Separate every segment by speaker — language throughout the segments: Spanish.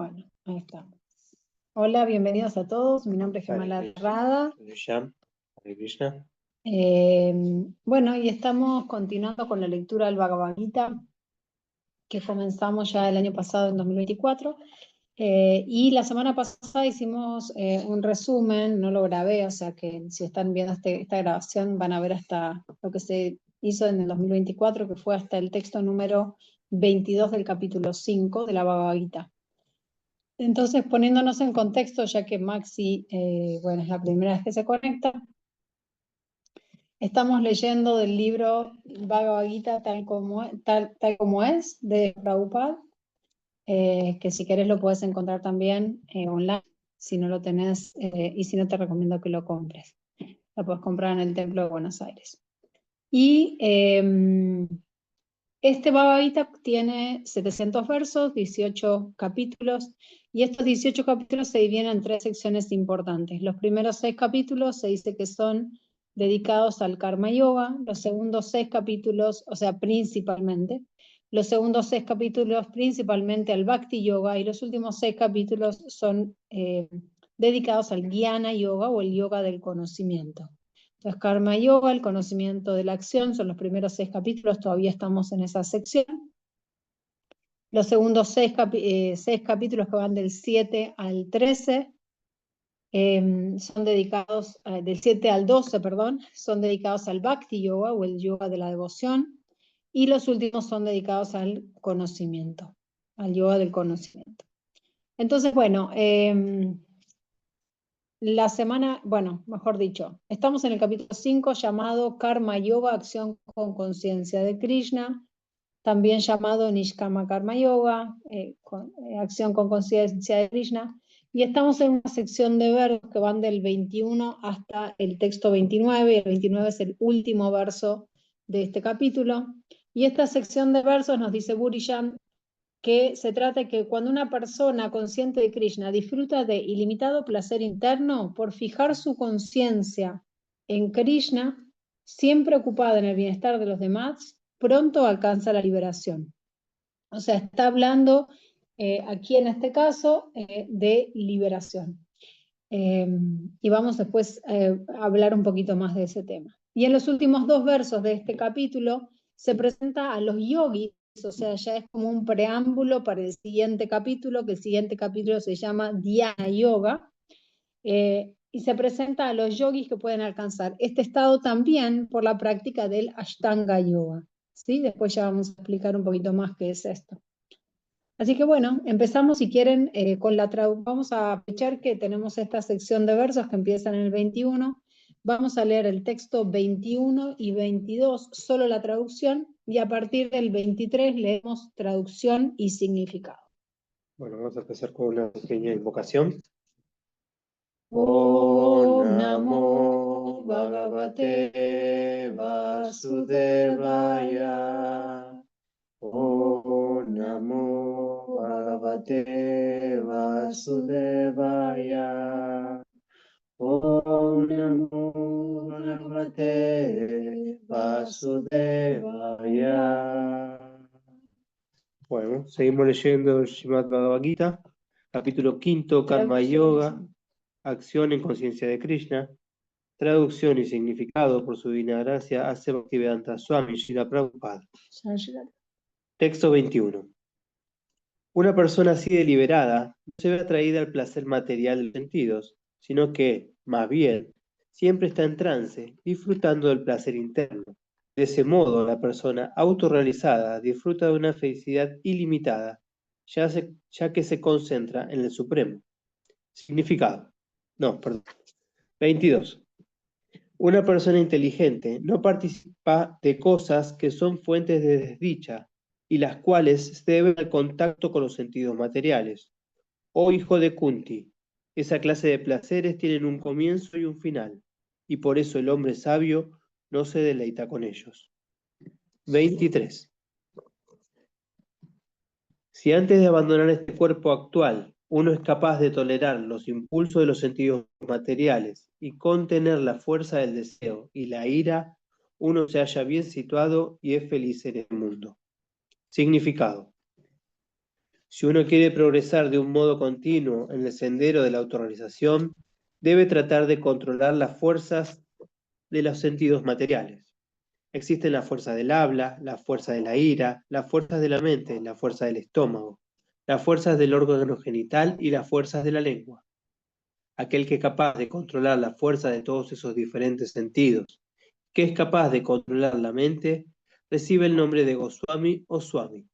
Speaker 1: Bueno, ahí estamos. Hola, bienvenidos a todos. Mi nombre es Gemala
Speaker 2: Hare
Speaker 1: Rada.
Speaker 2: Krishna.
Speaker 1: Bueno, y estamos continuando con la lectura del Bhagavad Gita, que comenzamos ya el año pasado, en 2024. Y la semana pasada hicimos un resumen, no lo grabé, o sea que si están viendo esta grabación van a ver hasta lo que se hizo en el 2024, que fue hasta el texto número 22 del capítulo 5 de la Bhagavad Gita. Entonces, poniéndonos en contexto, ya que Maxi, bueno, es la primera vez que se conecta, estamos leyendo del libro Bhagavad Gita tal como es, de Prabhupada, que si querés lo puedes encontrar también online, si no lo tenés, y si no te recomiendo que lo compres. Lo puedes comprar en el Templo de Buenos Aires. Y este Bhagavad Gita tiene 700 versos, 18 capítulos, y estos 18 capítulos se dividen en 3 secciones importantes. Los primeros 6 capítulos se dice que son dedicados al Karma Yoga, los segundos 6 capítulos, o sea, principalmente, los segundos 6 capítulos principalmente al Bhakti Yoga, y los últimos 6 capítulos son dedicados al Jnana Yoga o el Yoga del conocimiento. Entonces, Karma Yoga, el conocimiento de la acción, son los primeros 6 capítulos, todavía estamos en esa sección. Los segundos 6 capítulos, que van del 7 al 13, son dedicados, del 7 al 12, perdón, son dedicados al Bhakti Yoga o el Yoga de la devoción, y los últimos son dedicados al conocimiento, al Yoga del conocimiento. Entonces, bueno, la semana, bueno, mejor dicho, estamos en el capítulo 5 llamado Karma Yoga, acción con conciencia de Krishna, también llamado Nishkama Karma Yoga, acción con conciencia de Krishna, y estamos en una sección de versos que van del 21 hasta el texto 29, y el 29 es el último verso de este capítulo, y esta sección de versos nos dice Burishan que se trata de que cuando una persona consciente de Krishna disfruta de ilimitado placer interno, por fijar su conciencia en Krishna, siempre ocupada en el bienestar de los demás, pronto alcanza la liberación. O sea, está hablando aquí en este caso de liberación. Y vamos después a hablar un poquito más de ese tema. Y en los últimos 2 versos de este capítulo se presenta a los yogis, o sea, ya es como un preámbulo para el siguiente capítulo, que el siguiente capítulo se llama Dhyana Yoga, y se presenta a los yogis que pueden alcanzar este estado también por la práctica del Ashtanga Yoga. ¿Sí? Después ya vamos a explicar un poquito más qué es esto. Así que bueno, empezamos si quieren con la traducción. Vamos a aprovechar que tenemos esta sección de versos que empiezan en el 21. Vamos a leer el texto 21 y 22, solo la traducción, y a partir del 23 leemos traducción y significado.
Speaker 2: Bueno, vamos a empezar con una pequeña invocación.
Speaker 1: Om Namo Bhagavate Vasudevaya.
Speaker 2: Om Namo Bhagavate Vasudevaya. Om Namo Bhagavate Vasudevaya. Bueno, seguimos leyendo el Srimad Bhagavad Gita, capítulo 5, Karma Yoga, acción en conciencia de Krishna, traducción y significado por su divina gracia hace Bhaktivedanta Swami Srila Prabhupada. Texto 21. Una persona así deliberada no se ve atraída al placer material de los sentidos, sino que, más bien, siempre está en trance, disfrutando del placer interno. De ese modo, la persona autorrealizada disfruta de una felicidad ilimitada, ya que se concentra en el Supremo. Significado. 22. Una persona inteligente no participa de cosas que son fuentes de desdicha y las cuales se deben al contacto con los sentidos materiales. Oh hijo de Kunti, esa clase de placeres tienen un comienzo y un final, y por eso el hombre sabio no se deleita con ellos. 23. Si antes de abandonar este cuerpo actual, uno es capaz de tolerar los impulsos de los sentidos materiales y contener la fuerza del deseo y la ira, uno se halla bien situado y es feliz en el mundo. Significado. Si uno quiere progresar de un modo continuo en el sendero de la autorrealización, debe tratar de controlar las fuerzas de los sentidos materiales. Existen la fuerza del habla, la fuerza de la ira, las fuerzas de la mente, la fuerza del estómago, las fuerzas del órgano genital y las fuerzas de la lengua. Aquel que es capaz de controlar la fuerza de todos esos diferentes sentidos, que es capaz de controlar la mente, recibe el nombre de Goswami o Swami.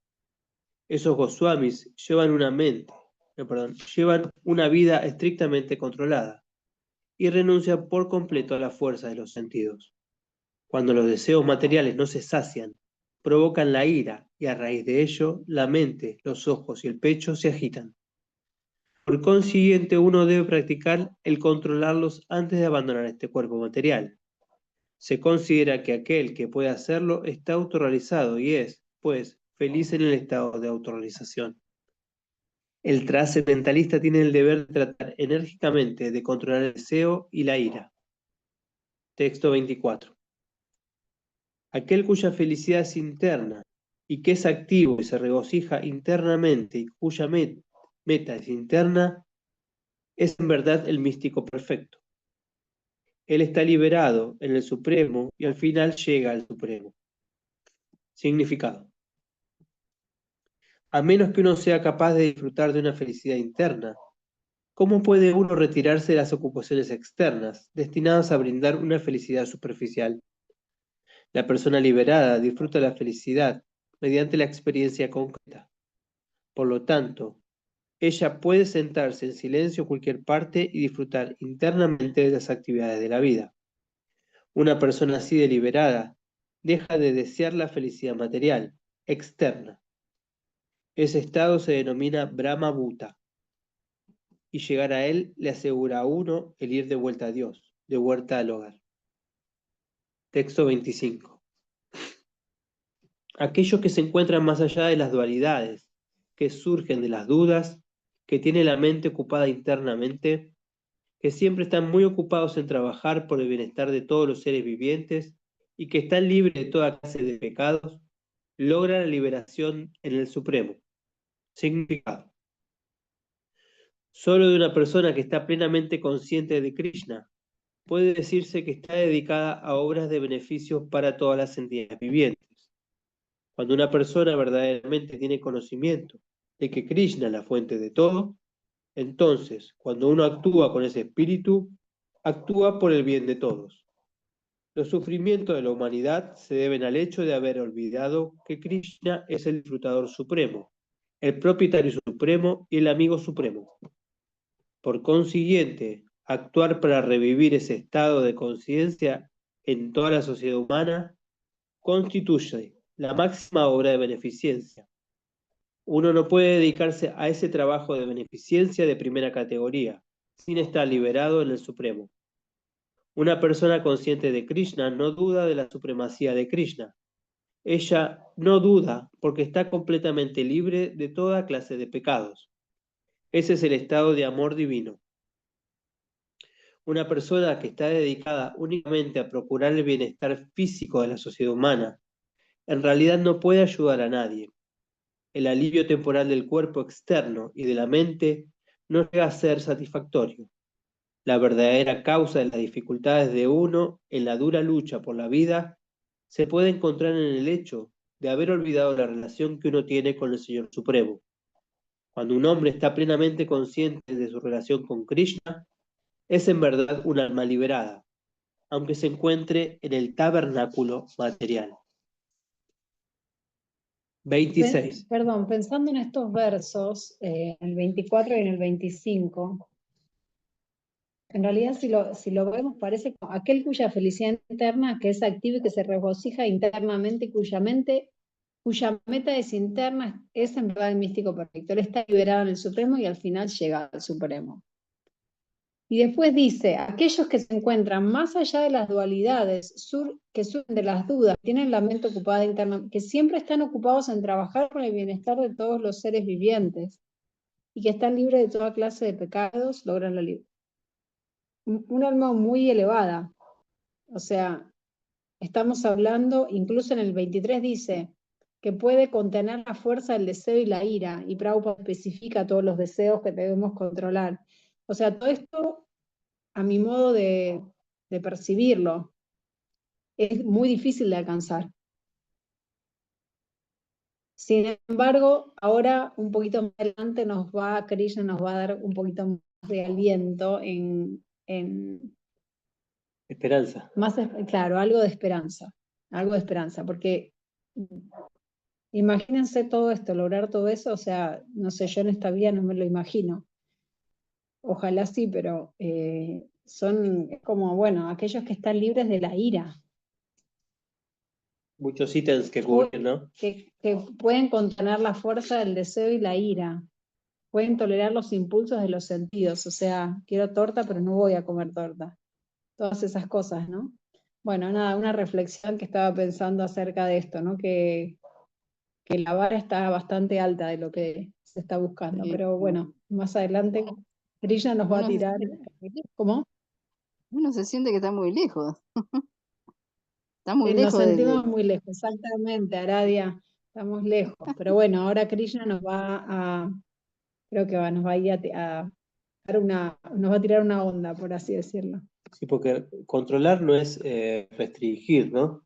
Speaker 2: Esos Goswamis llevan llevan una vida estrictamente controlada y renuncian por completo a la fuerza de los sentidos. Cuando los deseos materiales no se sacian, provocan la ira y a raíz de ello la mente, los ojos y el pecho se agitan. Por consiguiente, uno debe practicar el controlarlos antes de abandonar este cuerpo material. Se considera que aquel que puede hacerlo está autorrealizado y es, pues, feliz en el estado de autorrealización. El trascendentalista tiene el deber de tratar enérgicamente de controlar el deseo y la ira. Texto 24. Aquel cuya felicidad es interna y que es activo y se regocija internamente y cuya meta es interna, es en verdad el místico perfecto. Él está liberado en el Supremo y al final llega al Supremo. Significado. A menos que uno sea capaz de disfrutar de una felicidad interna, ¿cómo puede uno retirarse de las ocupaciones externas, destinadas a brindar una felicidad superficial? La persona liberada disfruta la felicidad mediante la experiencia concreta. Por lo tanto, ella puede sentarse en silencio en cualquier parte y disfrutar internamente de las actividades de la vida. Una persona así deliberada deja de desear la felicidad material, externa. Ese estado se denomina Brahma Bhuta, y llegar a él le asegura a uno el ir de vuelta a Dios, de vuelta al hogar. Texto 25. Aquellos que se encuentran más allá de las dualidades, que surgen de las dudas, que tiene la mente ocupada internamente, que siempre están muy ocupados en trabajar por el bienestar de todos los seres vivientes y que están libres de toda clase de pecados, logran la liberación en el Supremo. Significado. Solo de una persona que está plenamente consciente de Krishna puede decirse que está dedicada a obras de beneficio para todas las entidades vivientes. Cuando una persona verdaderamente tiene conocimiento de que Krishna es la fuente de todo, entonces, cuando uno actúa con ese espíritu, actúa por el bien de todos. Los sufrimientos de la humanidad se deben al hecho de haber olvidado que Krishna es el disfrutador supremo, el propietario supremo y el amigo supremo. Por consiguiente, actuar para revivir ese estado de conciencia en toda la sociedad humana constituye la máxima obra de beneficencia. Uno no puede dedicarse a ese trabajo de beneficencia de primera categoría sin estar liberado en el Supremo. Una persona consciente de Krishna no duda de la supremacía de Krishna. Ella no duda porque está completamente libre de toda clase de pecados. Ese es el estado de amor divino. Una persona que está dedicada únicamente a procurar el bienestar físico de la sociedad humana, en realidad no puede ayudar a nadie. El alivio temporal del cuerpo externo y de la mente no llega a ser satisfactorio. La verdadera causa de las dificultades de uno en la dura lucha por la vida se puede encontrar en el hecho de haber olvidado la relación que uno tiene con el Señor Supremo. Cuando un hombre está plenamente consciente de su relación con Krishna, es en verdad un alma liberada, aunque se encuentre en el tabernáculo material. 26.
Speaker 1: Perdón, pensando en estos versos, en el 24 y en el 25, en realidad si lo vemos parece como aquel cuya felicidad interna, que es activo y que se regocija internamente y cuya meta es interna, es en verdad el místico perfecto. Él está liberado en el Supremo y al final llega al Supremo. Y después dice, aquellos que se encuentran más allá de las dualidades, que surgen de las dudas, tienen la mente ocupada internamente, que siempre están ocupados en trabajar por el bienestar de todos los seres vivientes y que están libres de toda clase de pecados, logran la libertad. Un alma muy elevada. O sea, estamos hablando, incluso en el 23 dice, que puede contener la fuerza del deseo y la ira, y Prabhupada especifica todos los deseos que debemos controlar. O sea, todo esto, a mi modo de percibirlo, es muy difícil de alcanzar. Sin embargo, ahora un poquito más adelante Krishna nos va a dar un poquito más de aliento en
Speaker 2: Esperanza.
Speaker 1: claro, algo de esperanza, porque imagínense todo esto, lograr todo eso, o sea, no sé, yo en esta vida no me lo imagino. Ojalá sí, pero son como, bueno, aquellos que están libres de la ira,
Speaker 2: Muchos ítems que cubrir, ¿no?
Speaker 1: que pueden contener la fuerza del deseo y la ira, pueden tolerar los impulsos de los sentidos, o sea, quiero torta, pero no voy a comer torta. Todas esas cosas, ¿no? Bueno, nada, una reflexión que estaba pensando acerca de esto, ¿no? Que la vara está bastante alta de lo que se está buscando,
Speaker 3: Sí,
Speaker 1: pero bueno, más adelante Krishna nos va a
Speaker 3: uno se
Speaker 1: tirar.
Speaker 3: siente muy lejos.
Speaker 1: ¿Cómo?
Speaker 3: Uno se siente que está muy lejos. Está muy
Speaker 1: Nos
Speaker 3: lejos
Speaker 1: sentimos muy lejos, exactamente, Aradia, estamos lejos, pero bueno, ahora Krishna creo que nos va a ir a dar nos va a tirar una onda, por así decirlo.
Speaker 2: Sí, porque controlar no es restringir, ¿no?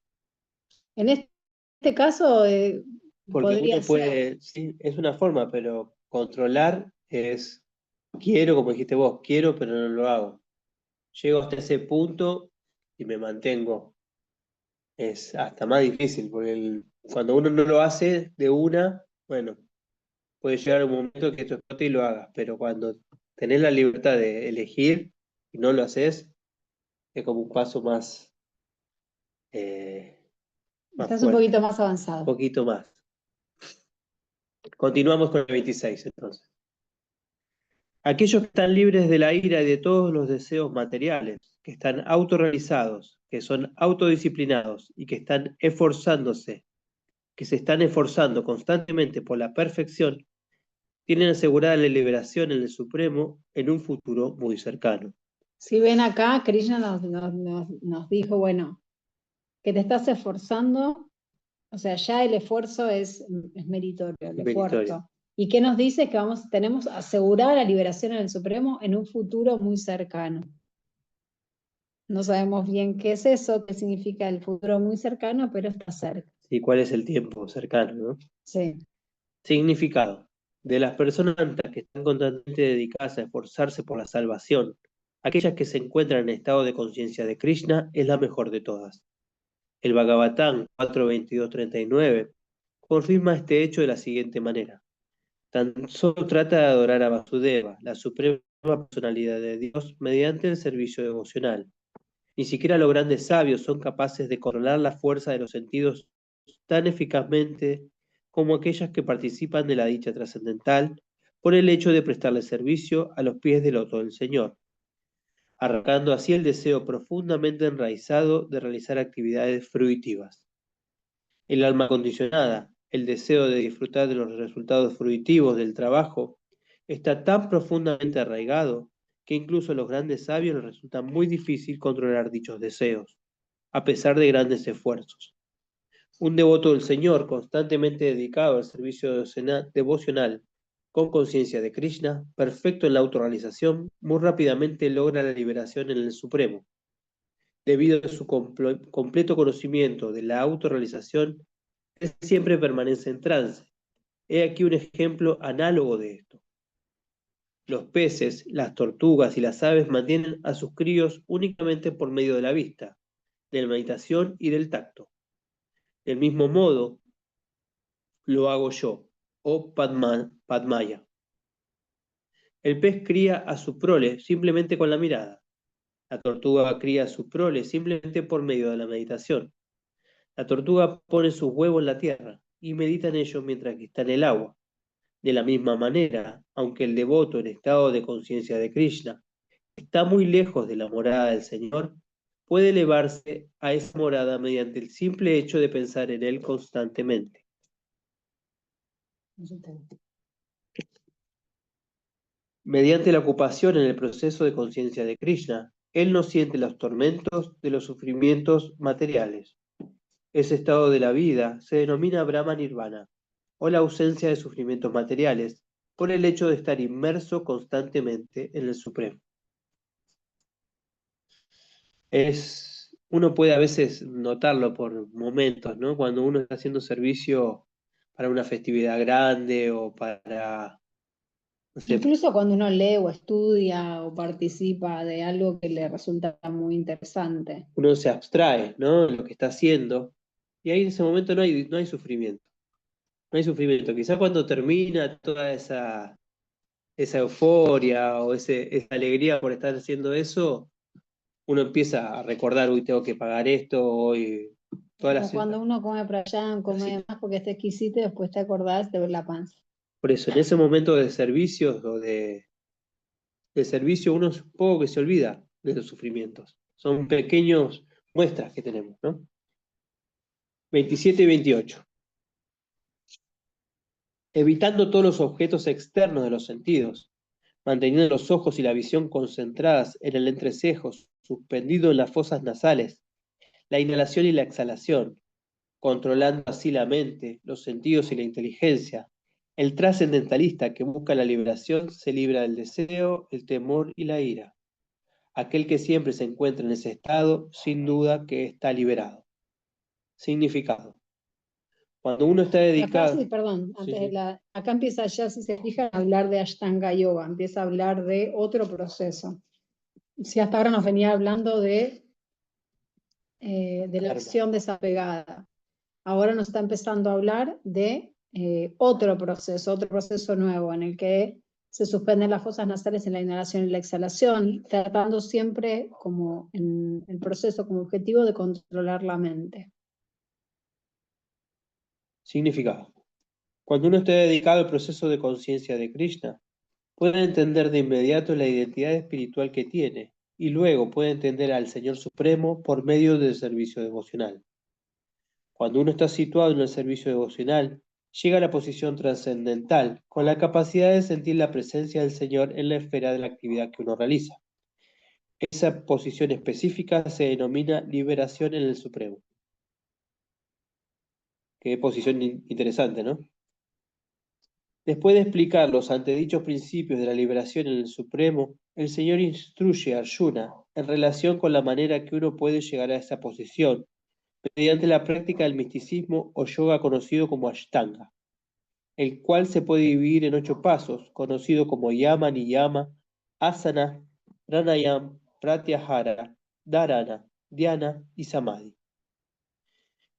Speaker 1: En este caso,
Speaker 2: Porque
Speaker 1: podría
Speaker 2: uno
Speaker 1: ser.
Speaker 2: puede, sí, es una forma, pero controlar es, quiero, como dijiste vos, quiero, pero no lo hago. Llego hasta ese punto y me mantengo. Es hasta más difícil, porque cuando uno no lo hace de una, bueno, puede llegar un momento que esto explote y lo hagas, pero cuando tenés la libertad de elegir y no lo haces, es como un paso más
Speaker 1: Estás un
Speaker 2: fuerte,
Speaker 1: poquito más
Speaker 2: un
Speaker 1: avanzado.
Speaker 2: poquito más. Continuamos con el 26 entonces. Aquellos que están libres de la ira y de todos los deseos materiales, que están autorrealizados, que son autodisciplinados y que están esforzándose, que se están esforzando constantemente por la perfección, tienen asegurada la liberación en el Supremo en un futuro muy cercano.
Speaker 1: Si ven acá, Krishna nos dijo, bueno, que te estás esforzando, o sea, ya el esfuerzo es meritorio, el
Speaker 2: Meritorio.
Speaker 1: esfuerzo. ¿Y qué nos dice? Que tenemos asegurada la liberación en el Supremo en un futuro muy cercano. No sabemos bien qué es eso, qué significa el futuro muy cercano, pero está cerca.
Speaker 2: ¿Y cuál es el tiempo cercano, no?
Speaker 1: Sí.
Speaker 2: Significado. De las personas que están constantemente dedicadas a esforzarse por la salvación, aquellas que se encuentran en estado de conciencia de Krishna es la mejor de todas. El Bhagavatam 4.22.39 confirma este hecho de la siguiente manera. Tan solo trata de adorar a Vasudeva, la suprema personalidad de Dios, mediante el servicio devocional. Ni siquiera los grandes sabios son capaces de controlar la fuerza de los sentidos tan eficazmente como aquellas que participan de la dicha trascendental por el hecho de prestarle servicio a los pies del loto del Señor, arrancando así el deseo profundamente enraizado de realizar actividades fruitivas. El alma condicionada, el deseo de disfrutar de los resultados fruitivos del trabajo, está tan profundamente arraigado que incluso a los grandes sabios les resulta muy difícil controlar dichos deseos, a pesar de grandes esfuerzos. Un devoto del Señor, constantemente dedicado al servicio devocional, con conciencia de Krishna, perfecto en la autorrealización, muy rápidamente logra la liberación en el Supremo. Debido a su completo conocimiento de la autorrealización, él siempre permanece en trance. He aquí un ejemplo análogo de esto. Los peces, las tortugas y las aves mantienen a sus críos únicamente por medio de la vista, de la meditación y del tacto. Del mismo modo, lo hago yo, oh Padmaya. El pez cría a su prole simplemente con la mirada. La tortuga cría a su prole simplemente por medio de la meditación. La tortuga pone sus huevos en la tierra y medita en ellos mientras que está en el agua. De la misma manera, aunque el devoto en estado de conciencia de Krishna está muy lejos de la morada del Señor, puede elevarse a esa morada mediante el simple hecho de pensar en él constantemente. Mediante la ocupación en el proceso de conciencia de Krishna, él no siente los tormentos de los sufrimientos materiales. Ese estado de la vida se denomina Brahma Nirvana, o la ausencia de sufrimientos materiales, por el hecho de estar inmerso constantemente en el Supremo. Uno puede a veces notarlo por momentos, ¿no? Cuando uno está haciendo servicio para una festividad grande o para, no sé,
Speaker 1: Incluso cuando uno lee o estudia o participa de algo que le resulta muy interesante.
Speaker 2: uno se abstrae, ¿no? De lo que está haciendo, y ahí en ese momento no hay sufrimiento. No hay sufrimiento. Quizás cuando termina toda esa euforia o esa alegría por estar haciendo eso, uno empieza a recordar, uy, tengo que pagar esto, hoy, todas
Speaker 1: Como
Speaker 2: las...
Speaker 1: cuando uno come prayán, come más porque está exquisito y después te acordás de ver la panza.
Speaker 2: Por eso, en ese momento de servicios o de servicio, uno es poco que se olvida de los sufrimientos. Son pequeños muestras que tenemos, ¿no? 27 y 28. Evitando todos los objetos externos de los sentidos, manteniendo los ojos y la visión concentradas en el entrecejo, suspendido en las fosas nasales, la inhalación y la exhalación, controlando así la mente, los sentidos y la inteligencia. El trascendentalista que busca la liberación se libra del deseo, el temor y la ira. Aquel que siempre se encuentra en ese estado, sin duda que está liberado. Significado. Cuando uno está
Speaker 1: Acá sí,
Speaker 2: dedicado...
Speaker 1: perdón,
Speaker 2: Sí,
Speaker 1: antes de
Speaker 2: sí.
Speaker 1: acá empieza ya, si se fijan, a hablar de Ashtanga Yoga, empieza a hablar de otro proceso. Si hasta ahora nos venía hablando de la
Speaker 2: Karma.
Speaker 1: acción desapegada, ahora nos está empezando a hablar de otro proceso nuevo en el que se suspenden las fosas nasales en la inhalación y la exhalación, tratando siempre como en el proceso como objetivo de controlar la mente.
Speaker 2: Significado. Cuando uno está dedicado al proceso de conciencia de Krishna, puede entender de inmediato la identidad espiritual que tiene y luego puede entender al Señor Supremo por medio del servicio devocional. Cuando uno está situado en el servicio devocional, llega a la posición trascendental con la capacidad de sentir la presencia del Señor en la esfera de la actividad que uno realiza. Esa posición específica se denomina liberación en el Supremo. Qué posición interesante, ¿no? Después de explicar los antedichos principios de la liberación en el Supremo, el Señor instruye a Arjuna en relación con la manera que uno puede llegar a esa posición mediante la práctica del misticismo o yoga conocido como Ashtanga, el cual se puede dividir en 8 pasos, conocido como Yama, Niyama, Asana, Pranayama, Pratyahara, Dharana, Dhyana y Samadhi.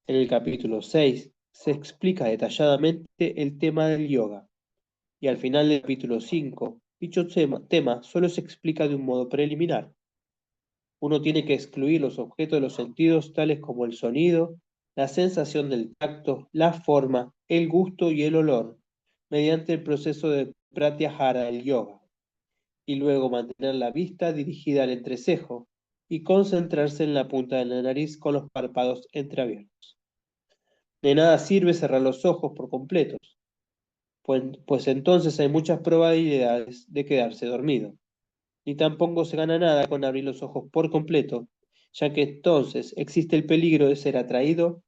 Speaker 2: En el capítulo 6 se explica detalladamente el tema del yoga, y al final del capítulo 5, dicho tema solo se explica de un modo preliminar. Uno tiene que excluir los objetos de los sentidos tales como el sonido, la sensación del tacto, la forma, el gusto y el olor, mediante el proceso de pratyahara del yoga, y luego mantener la vista dirigida al entrecejo y concentrarse en la punta de la nariz con los párpados entreabiertos. De nada sirve cerrar los ojos por completo, pues entonces hay muchas probabilidades de quedarse dormido. Ni tampoco se gana nada con abrir los ojos por completo, ya que entonces existe el peligro de ser atraído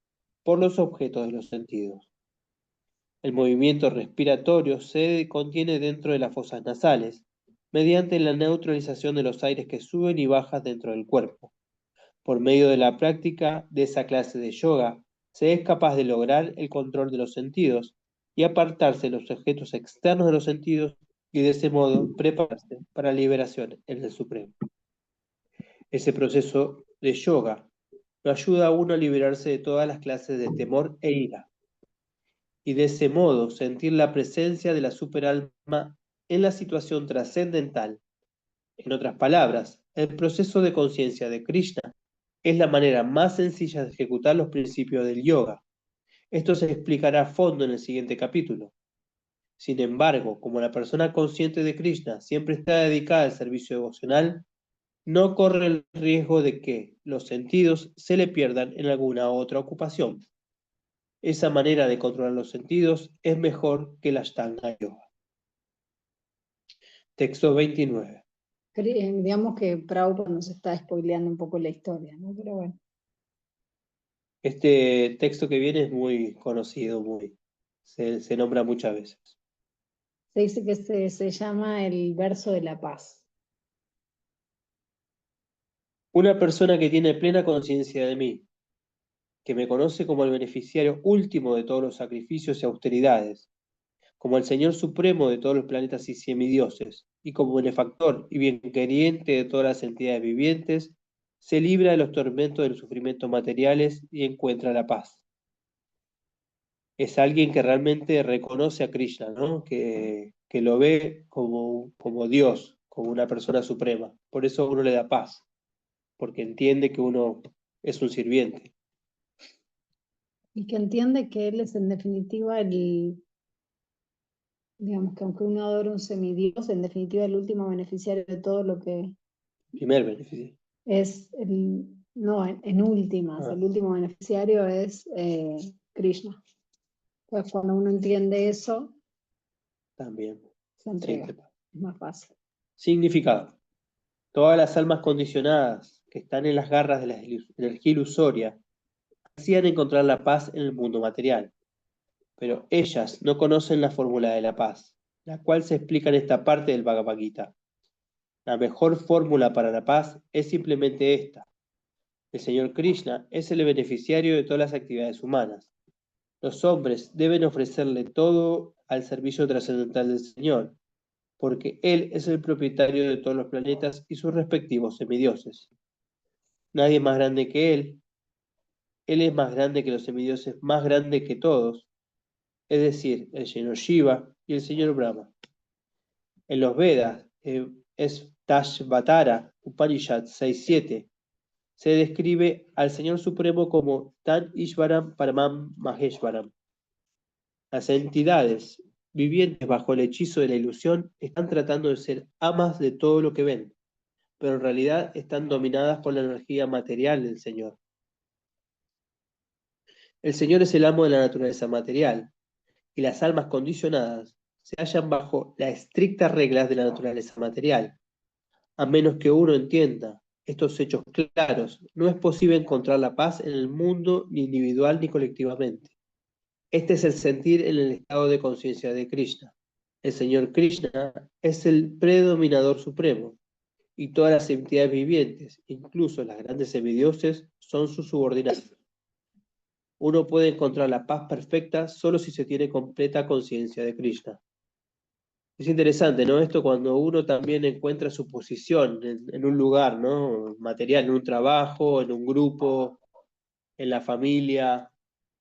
Speaker 2: por los objetos de los sentidos. El movimiento respiratorio se contiene dentro de las fosas nasales, mediante la neutralización de los aires que suben y bajan dentro del cuerpo. Por medio de la práctica de esa clase de yoga, se es capaz de lograr el control de los sentidos y apartarse de los objetos externos de los sentidos y de ese modo prepararse para la liberación en el Supremo. Ese proceso de yoga lo ayuda a uno a liberarse de todas las clases de temor e ira y de ese modo sentir la presencia de la superalma en la situación trascendental. En otras palabras, el proceso de conciencia de Krishna es la manera más sencilla de ejecutar los principios del yoga. Esto se explicará a fondo en el siguiente capítulo. Sin embargo, como la persona consciente de Krishna siempre está dedicada al servicio devocional, no corre el riesgo de que los sentidos se le pierdan en alguna otra ocupación. Esa manera de controlar los sentidos es mejor que la Ashtanga Yoga. Texto 29.
Speaker 1: Digamos que Prabhupada nos está spoileando un poco la historia, ¿no? Pero bueno.
Speaker 2: Este texto que viene es muy conocido, se nombra muchas veces.
Speaker 1: Se dice que se llama el verso de la paz.
Speaker 2: Una persona que tiene plena conciencia de mí, que me conoce como el beneficiario último de todos los sacrificios y austeridades, como el Señor supremo de todos los planetas y semidioses, y como benefactor y bienqueriente de todas las entidades vivientes, se libra de los tormentos de los sufrimientos materiales y encuentra la paz. Es alguien que realmente reconoce a Krishna, ¿no? Que lo ve como Dios, como una persona suprema. Por eso uno le da paz, porque entiende que uno es un sirviente.
Speaker 1: Y que entiende que él es en definitiva digamos que aunque uno adora un semidios, en definitiva el último beneficiario de todo lo que
Speaker 2: Primer beneficio.
Speaker 1: es, no, en últimas,
Speaker 2: Ah,
Speaker 1: el último beneficiario es Krishna. Pues cuando uno entiende eso,
Speaker 2: también.
Speaker 1: se entrega,
Speaker 2: Siente paz.
Speaker 1: es más fácil.
Speaker 2: Significado. Todas las almas condicionadas que están en las garras de la energía ilusoria ansían encontrar la paz en el mundo material, pero ellas no conocen la fórmula de la paz, la cual se explica en esta parte del Bhagavad Gita. La mejor fórmula para la paz es simplemente esta. El Señor Krishna es el beneficiario de todas las actividades humanas. Los hombres deben ofrecerle todo al servicio trascendental del Señor, porque Él es el propietario de todos los planetas y sus respectivos semidioses. Nadie es más grande que Él. Él es más grande que los semidioses, más grande que todos, es decir, el Señor Shiva y el Señor Brahma. En los Vedas, es Tashvatara Upanishad 6.7, se describe al Señor Supremo como Tan Ishvaram Paramam Maheshvaram. Las entidades vivientes bajo el hechizo de la ilusión están tratando de ser amas de todo lo que ven, pero en realidad están dominadas por la energía material del Señor. El Señor es el amo de la naturaleza material, y las almas condicionadas se hallan bajo las estrictas reglas de la naturaleza material. A menos que uno entienda estos hechos claros, no es posible encontrar la paz en el mundo ni individual ni colectivamente. Este es el sentir en el estado de conciencia de Krishna. El Señor Krishna es el predominador supremo, y todas las entidades vivientes, incluso las grandes semidioses, son sus subordinados. Uno puede encontrar la paz perfecta solo si se tiene completa conciencia de Krishna. Es interesante, ¿no? Esto cuando uno también encuentra su posición en un lugar, ¿no? Material, en un trabajo, en un grupo, en la familia,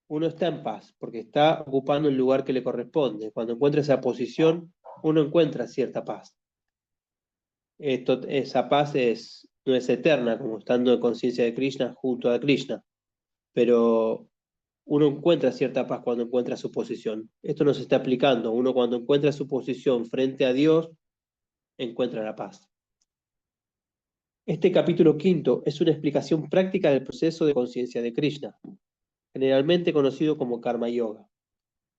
Speaker 2: uno está en paz, porque está ocupando el lugar que le corresponde. Cuando encuentra esa posición, uno encuentra cierta paz. Esa paz no es eterna, como estando en conciencia de Krishna junto a Krishna, pero uno encuentra cierta paz cuando encuentra su posición. Esto nos está aplicando. Uno cuando encuentra su posición frente a Dios, encuentra la paz. Este capítulo quinto es una explicación práctica del proceso de conciencia de Krishna, generalmente conocido como Karma Yoga.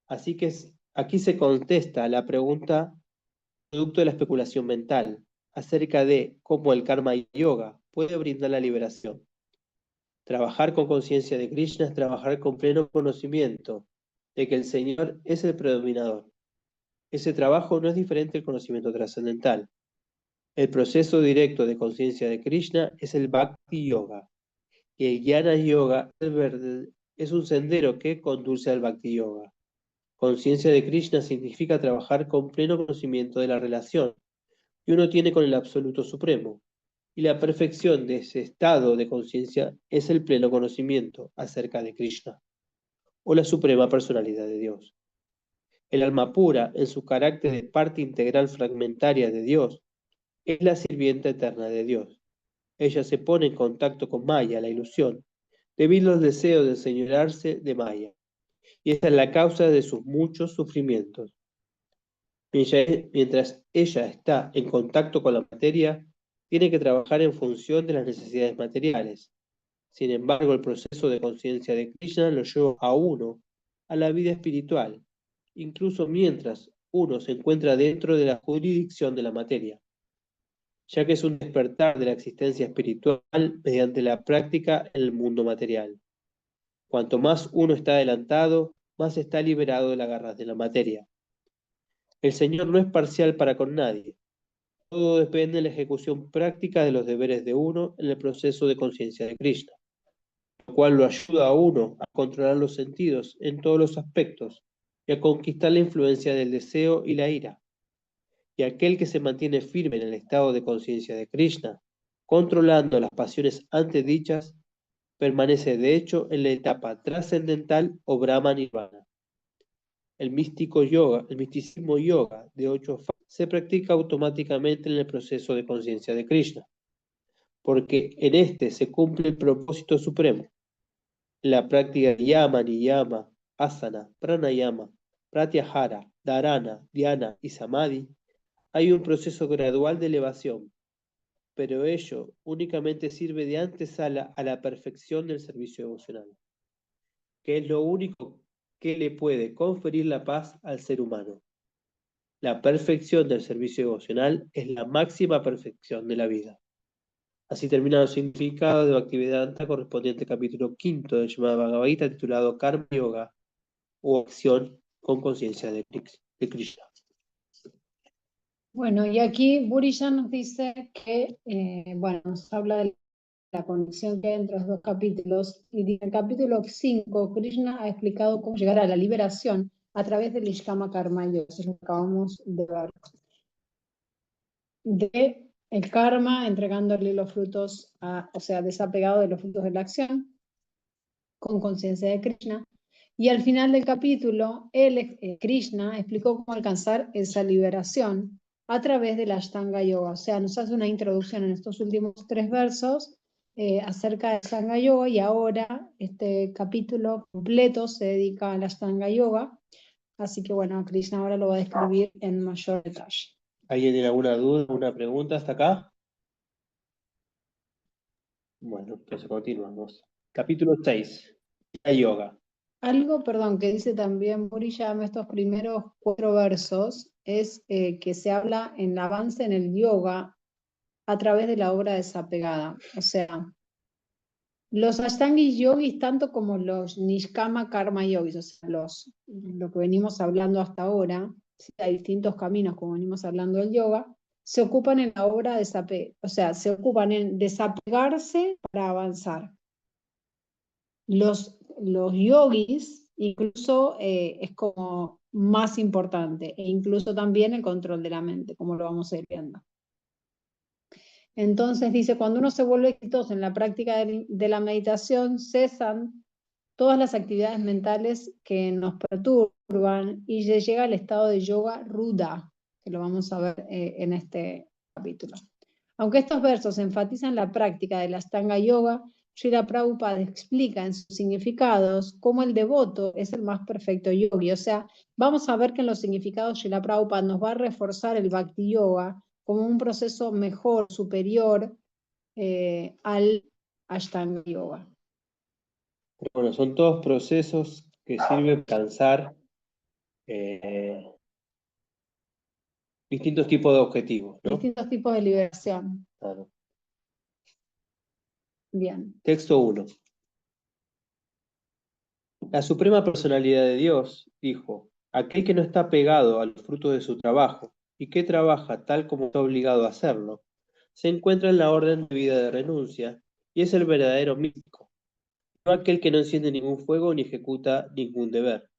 Speaker 2: Así que aquí se contesta la pregunta producto de la especulación mental acerca de cómo el Karma Yoga puede brindar la liberación. Trabajar con conciencia de Krishna es trabajar con pleno conocimiento de que el Señor es el predominador. Ese trabajo no es diferente del conocimiento trascendental. El proceso directo de conciencia de Krishna es el Bhakti Yoga, y el Jnana Yoga es un sendero que conduce al Bhakti Yoga. Conciencia de Krishna significa trabajar con pleno conocimiento de la relación que uno tiene con el Absoluto Supremo, y la perfección de ese estado de conciencia es el pleno conocimiento acerca de Krishna, o la suprema personalidad de Dios. El alma pura, en su carácter de parte integral fragmentaria de Dios, es la sirvienta eterna de Dios. Ella se pone en contacto con Maya, la ilusión, debido al deseo de enseñorearse de Maya, y esta es la causa de sus muchos sufrimientos. Mientras ella está en contacto con la materia, tiene que trabajar en función de las necesidades materiales. Sin embargo, el proceso de conciencia de Krishna lo lleva a uno a la vida espiritual, incluso mientras uno se encuentra dentro de la jurisdicción de la materia, ya que es un despertar de la existencia espiritual mediante la práctica en el mundo material. Cuanto más uno está adelantado, más está liberado de las garras de la materia. El Señor no es parcial para con nadie. Todo depende de la ejecución práctica de los deberes de uno en el proceso de conciencia de Krishna, lo cual lo ayuda a uno a controlar los sentidos en todos los aspectos y a conquistar la influencia del deseo y la ira. Y aquel que se mantiene firme en el estado de conciencia de Krishna, controlando las pasiones antes dichas, permanece de hecho en la etapa trascendental o Brahma Nirvana. El misticismo yoga de 8 fases se practica automáticamente en el proceso de conciencia de Krishna, porque en este se cumple el propósito supremo. La práctica de yama, niyama, asana, pranayama, pratyahara, dharana, dhyana y samadhi, hay un proceso gradual de elevación, pero ello únicamente sirve de antesala a la perfección del servicio devocional, que es lo único que le puede conferir la paz al ser humano. La perfección del servicio devocional es la máxima perfección de la vida. Así termina los significados de Bhaktivedanta correspondiente al capítulo 5 del Srimad Bhagavad Gita titulado Karma Yoga o acción con conciencia de Krishna.
Speaker 1: Bueno, y aquí Burija nos dice que, bueno, nos habla de la conexión que hay entre los dos capítulos, y en el capítulo 5, Krishna ha explicado cómo llegar a la liberación a través del Nishkama Karma Yoga, eso es lo que acabamos de ver. De el karma, entregándole los frutos, o sea, desapegado de los frutos de la acción, con conciencia de Krishna. Y al final del capítulo, Krishna explicó cómo alcanzar esa liberación a través del Ashtanga Yoga. O sea, nos hace una introducción en estos últimos 3 versos acerca de Ashtanga Yoga, y ahora este capítulo completo se dedica al Ashtanga Yoga. Así que bueno, Krishna ahora lo va a describir en mayor detalle.
Speaker 2: ¿Alguien tiene alguna duda, alguna pregunta hasta acá? Bueno, entonces continuamos. Capítulo 6. La yoga.
Speaker 1: Algo, perdón, que dice también Burija en estos primeros 4 versos es que se habla en el avance en el yoga a través de la obra desapegada. O sea, los Ashtanga yogis, tanto como los Nishkama Karma yogis, o sea, lo que venimos hablando hasta ahora, ¿sí? Hay distintos caminos como venimos hablando del yoga, se ocupan en la obra o sea, se ocupan en desapegarse para avanzar. Los yogis incluso es como más importante, e incluso también el control de la mente, como lo vamos a ir viendo. Entonces dice, cuando uno se vuelve exitoso en la práctica de la meditación, cesan todas las actividades mentales que nos perturban y se llega al estado de yoga ruda, que lo vamos a ver en este capítulo. Aunque estos versos enfatizan la práctica de la Ashtanga Yoga, Srila Prabhupada explica en sus significados cómo el devoto es el más perfecto yogi. O sea, vamos a ver que en los significados Srila Prabhupada nos va a reforzar el Bhakti Yoga como un proceso mejor, superior al Ashtanga Yoga.
Speaker 2: Pero bueno, son todos procesos que sirven para alcanzar distintos tipos de objetivos, ¿no?
Speaker 1: Distintos tipos de liberación.
Speaker 2: Claro.
Speaker 1: Bien.
Speaker 2: Texto 1. La Suprema Personalidad de Dios dijo: aquel que no está pegado al fruto de su trabajo y que trabaja tal como está obligado a hacerlo, se encuentra en la orden de vida de renuncia y es el verdadero místico, no aquel que no enciende ningún fuego ni ejecuta ningún deber.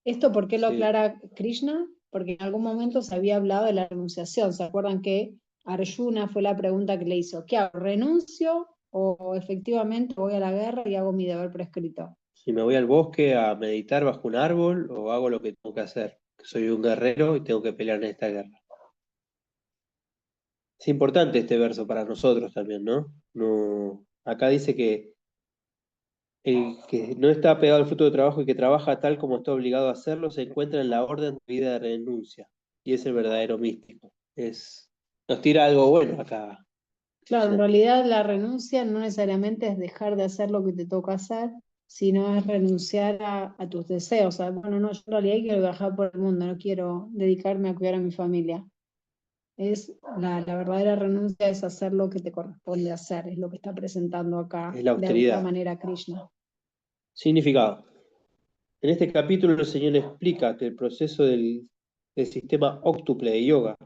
Speaker 1: ¿Esto por qué lo
Speaker 2: Sí.
Speaker 1: aclara Krishna? Porque en algún momento se había hablado de la renunciación. ¿Se acuerdan que Arjuna fue la pregunta que le hizo? ¿Qué hago? ¿Renuncio o efectivamente voy a la guerra y hago mi deber prescrito?
Speaker 2: Si me voy al bosque a meditar bajo un árbol o hago lo que tengo que hacer, que soy un guerrero y tengo que pelear en esta guerra. Es importante este verso para nosotros también, ¿no? Acá dice que el que no está pegado al fruto de trabajo y que trabaja tal como está obligado a hacerlo, se encuentra en la orden de vida de renuncia. Y es el verdadero místico. Nos tira algo bueno acá.
Speaker 1: Claro, en realidad la renuncia no necesariamente es dejar de hacer lo que te toca hacer, sino es renunciar a tus deseos. O sea, bueno, no, yo en realidad quiero viajar por el mundo, no quiero dedicarme a cuidar a mi familia. La verdadera renuncia es hacer lo que te corresponde hacer, es lo que está presentando acá
Speaker 2: Es la
Speaker 1: de alguna
Speaker 2: austeridad.
Speaker 1: manera Krishna.
Speaker 2: Significado. En este capítulo el Señor explica que el proceso del sistema óctuple de yoga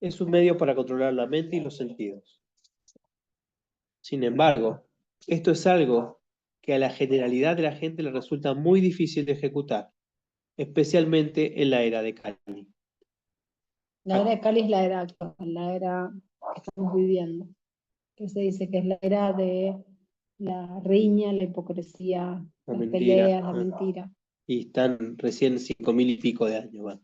Speaker 2: es un medio para controlar la mente y los sentidos. Sin embargo, esto es algo que a la generalidad de la gente le resulta muy difícil de ejecutar, especialmente en la era de Kali.
Speaker 1: La era de Kali es la era actual, la era que estamos viviendo, que se dice que es la era de la riña, la hipocresía, las
Speaker 2: mentira,
Speaker 1: peleas, la mentira.
Speaker 2: Y están recién 5.000 y pico de años. ¿Va?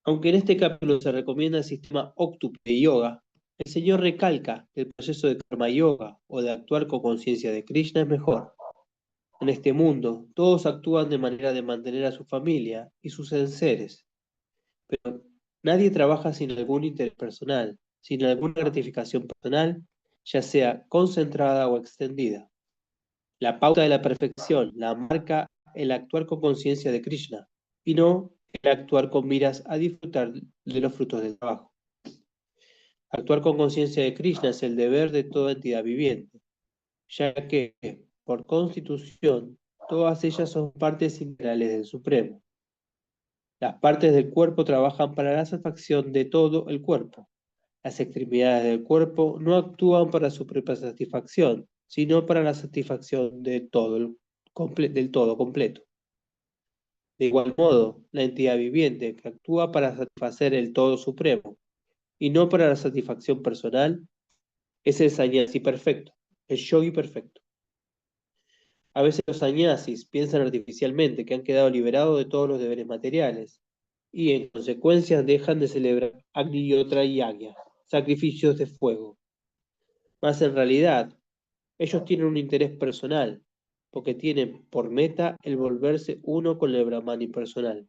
Speaker 2: Aunque en este capítulo se recomienda el sistema óctuple de yoga, el Señor recalca que el proceso de karma yoga o de actuar con conciencia de Krishna es mejor. En este mundo, todos actúan de manera de mantener a su familia y sus enseres, pero nadie trabaja sin algún interés personal, sin alguna gratificación personal, ya sea concentrada o extendida. La pauta de la perfección la marca el actuar con conciencia de Krishna y no el actuar con miras a disfrutar de los frutos del trabajo. Actuar con conciencia de Krishna es el deber de toda entidad viviente, ya que, por constitución, todas ellas son partes integrales del Supremo. Las partes del cuerpo trabajan para la satisfacción de todo el cuerpo. Las extremidades del cuerpo no actúan para su propia satisfacción, sino para la satisfacción de del todo completo. De igual modo, la entidad viviente que actúa para satisfacer el todo supremo y no para la satisfacción personal es el sannyasi perfecto, el yogi perfecto. A veces los sannyasis piensan artificialmente que han quedado liberados de todos los deberes materiales y en consecuencia dejan de celebrar Agni Yotra y Yagya, sacrificios de fuego. Mas en realidad, ellos tienen un interés personal, porque tienen por meta el volverse uno con el Brahman impersonal.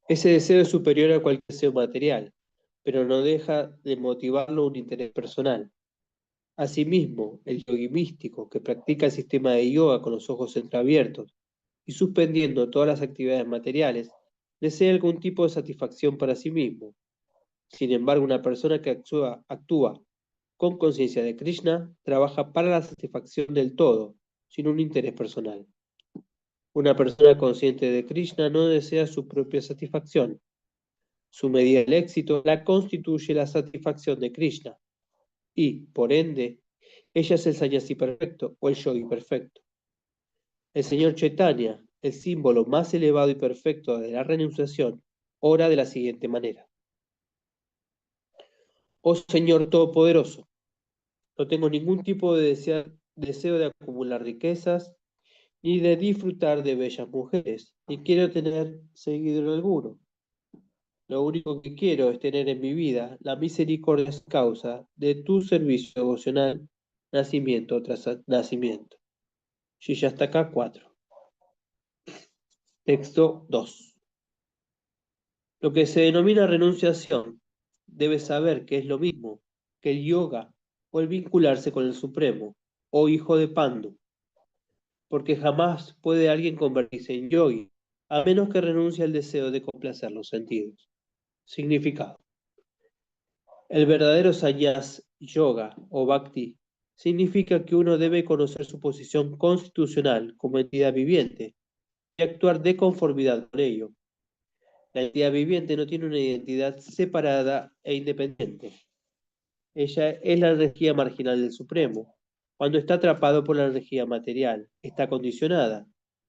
Speaker 2: Ese deseo es superior a cualquier deseo material, pero no deja de motivarlo un interés personal. Asimismo, el yogi místico que practica el sistema de yoga con los ojos entreabiertos y suspendiendo todas las actividades materiales, desea algún tipo de satisfacción para sí mismo. Sin embargo, una persona que actúa con conciencia de Krishna trabaja para la satisfacción del todo, sin un interés personal. Una persona consciente de Krishna no desea su propia satisfacción. Su medida del éxito la constituye la satisfacción de Krishna y, por ende, ella es el sannyasi perfecto o el yogi perfecto. El señor Chaitanya, el símbolo más elevado y perfecto de la renunciación, ora de la siguiente manera. Oh Señor Todopoderoso, no tengo ningún tipo de deseo de acumular riquezas, ni de disfrutar de bellas mujeres, ni quiero tener seguidor alguno. Lo único que quiero es tener en mi vida la misericordia causa de tu servicio devocional, nacimiento tras nacimiento. Shiyastaka 4. Texto 2. Lo que se denomina renunciación debe saber que es lo mismo que el yoga o el vincularse con el Supremo, o hijo de Pandu, porque jamás puede alguien convertirse en yogi, a menos que renuncie al deseo de complacer los sentidos. Significado. El verdadero sannyas yoga o bhakti significa que uno debe conocer su posición constitucional como entidad viviente y actuar de conformidad con ello. La entidad viviente no tiene una identidad separada e independiente. Ella es la energía marginal del Supremo. Cuando está atrapado por la energía material, está condicionada,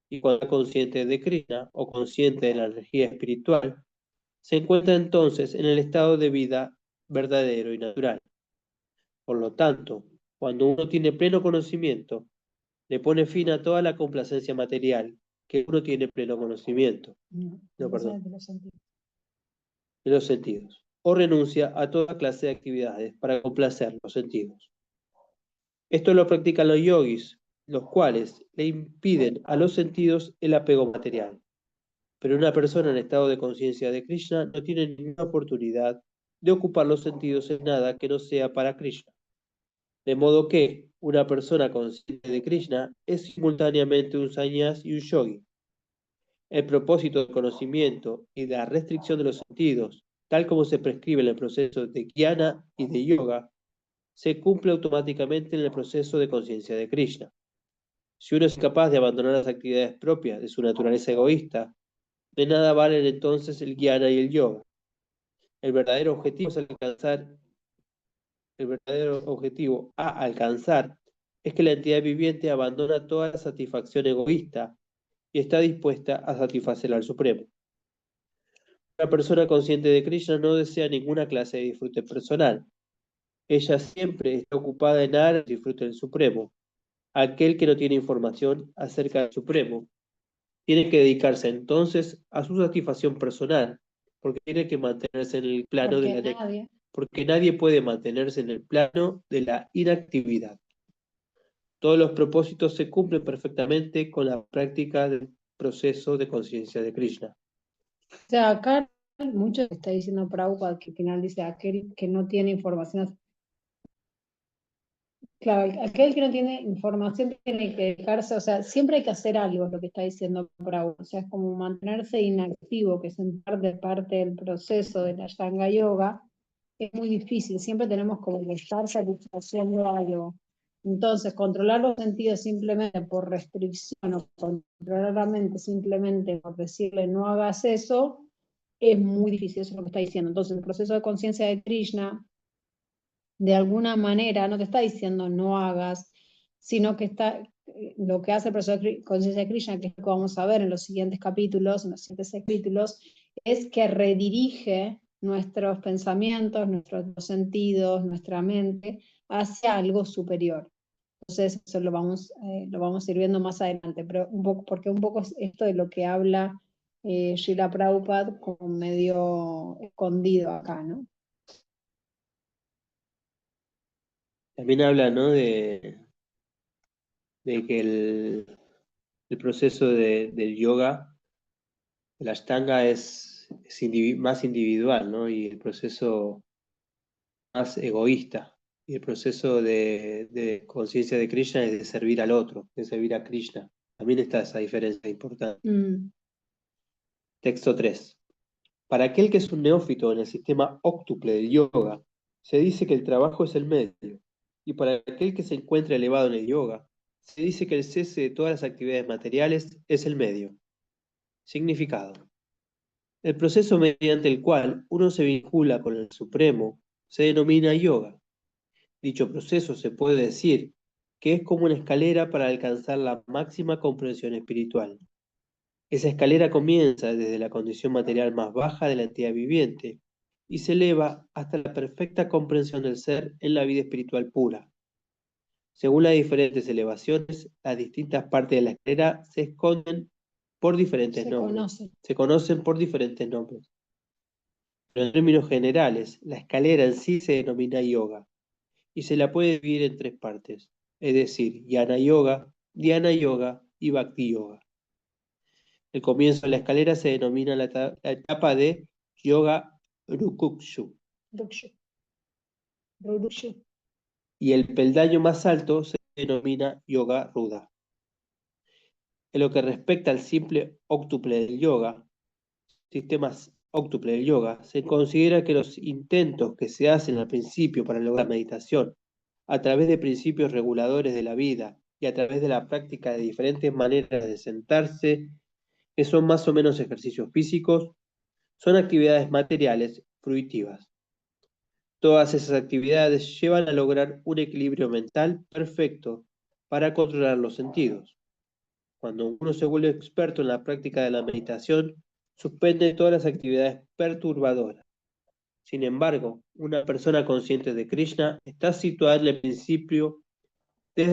Speaker 2: y cuando está consciente de Krishna o consciente de la energía espiritual, se encuentra entonces en el estado de vida verdadero y natural. Por lo tanto, cuando uno tiene pleno conocimiento, le pone fin a toda la complacencia material que uno tiene pleno conocimiento. Perdón. De los sentidos. O renuncia a toda clase de actividades para complacer los sentidos. Esto lo practican los yogis, los cuales le impiden a los sentidos el apego material. Pero una persona en estado de conciencia de Krishna no tiene ninguna oportunidad de ocupar los sentidos en nada que no sea para Krishna. De modo que una persona consciente de Krishna es simultáneamente un sannyas y un yogi. El propósito del conocimiento y de la restricción de los sentidos, tal como se prescribe en el proceso de jnana y de yoga, se cumple automáticamente en el proceso de conciencia de Krishna. Si uno es capaz de abandonar las actividades propias de su naturaleza egoísta, de nada valen entonces el jnana y el yoga. El verdadero objetivo a alcanzar es que la entidad viviente abandona toda la satisfacción egoísta y está dispuesta a satisfacer al Supremo. Una persona consciente de Krishna no desea ninguna clase de disfrute personal. Ella siempre está ocupada en dar el disfrute del Supremo. Aquel que no tiene información acerca del Supremo tiene que dedicarse entonces a su satisfacción personal, porque tiene que mantenerse en el plano porque nadie puede mantenerse en el plano de la inactividad. Todos los propósitos se cumplen perfectamente con la práctica del proceso de conciencia de Krishna.
Speaker 1: O sea, acá mucho está diciendo Prabhupada, que al final dice aquel que no tiene información. Claro, aquel que no tiene información tiene que dejarse, o sea, siempre hay que hacer algo, es lo que está diciendo Prabhupada. O sea, es como mantenerse inactivo, que es en parte del proceso de la Ashtanga Yoga, es muy difícil, siempre tenemos como que estar satisfaciendo algo. Entonces, controlar los sentidos simplemente por restricción o controlar la mente simplemente por decirle no hagas eso, es muy difícil, eso es lo que está diciendo. Entonces, el proceso de conciencia de Krishna, de alguna manera, no te está diciendo no hagas, sino que está, lo que hace el proceso de conciencia de Krishna, que es lo que vamos a ver en los siguientes capítulos, es que redirige nuestros pensamientos, nuestros sentidos, nuestra mente hacia algo superior. Entonces, eso lo vamos a ir viendo más adelante, pero porque un poco es esto de lo que habla Srila Prabhupada como medio escondido acá, ¿no?
Speaker 2: También habla, ¿no?, de que el proceso del yoga, de la Ashtanga, es más individual, ¿no? Y el proceso más egoísta. Y el proceso de conciencia de Krishna es de servir al otro, de servir a Krishna. También está esa diferencia importante. Texto 3. Para aquel que es un neófito en el sistema óctuple del yoga, se dice que el trabajo es el medio. Y para aquel que se encuentra elevado en el yoga, se dice que el cese de todas las actividades materiales es el medio. Significado. El proceso mediante el cual uno se vincula con el Supremo se denomina yoga. Dicho proceso se puede decir que es como una escalera para alcanzar la máxima comprensión espiritual. Esa escalera comienza desde la condición material más baja de la entidad viviente y se eleva hasta la perfecta comprensión del ser en la vida espiritual pura. Según las diferentes elevaciones, las distintas partes de la escalera se esconden por diferentes nombres. Se conocen por diferentes nombres. Pero en términos generales, la escalera en sí se denomina yoga y se la puede dividir en tres partes, es decir, Jnana Yoga, Dhyana Yoga y Bhakti Yoga. El comienzo de la escalera se denomina la etapa de Yoga Rukukshu. Y el peldaño más alto se denomina Yoga Ruda. En lo que respecta al simple óctuple del yoga, sistemas óctuple del yoga, se considera que los intentos que se hacen al principio para lograr la meditación, a través de principios reguladores de la vida y a través de la práctica de diferentes maneras de sentarse, que son más o menos ejercicios físicos, son actividades materiales fruitivas. Todas esas actividades llevan a lograr un equilibrio mental perfecto para controlar los sentidos. Cuando uno se vuelve experto en la práctica de la meditación, suspende todas las actividades perturbadoras. Sin embargo, una persona consciente de Krishna está situada desde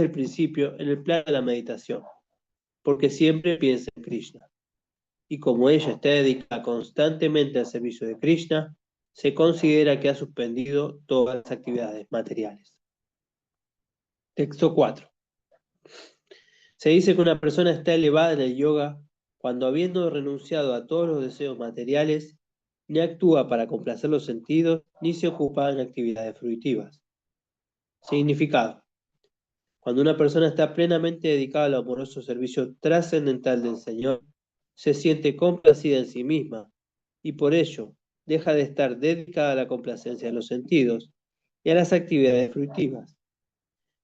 Speaker 2: el principio en el plano de la meditación, porque siempre piensa en Krishna. Y como ella está dedicada constantemente al servicio de Krishna, se considera que ha suspendido todas las actividades materiales. Texto 4. Se dice que una persona está elevada en el yoga cuando, habiendo renunciado a todos los deseos materiales, ni actúa para complacer los sentidos, ni se ocupa en actividades fruitivas. Significado. Cuando una persona está plenamente dedicada al amoroso servicio trascendental del Señor, se siente complacida en sí misma y por ello deja de estar dedicada a la complacencia de los sentidos y a las actividades fructivas.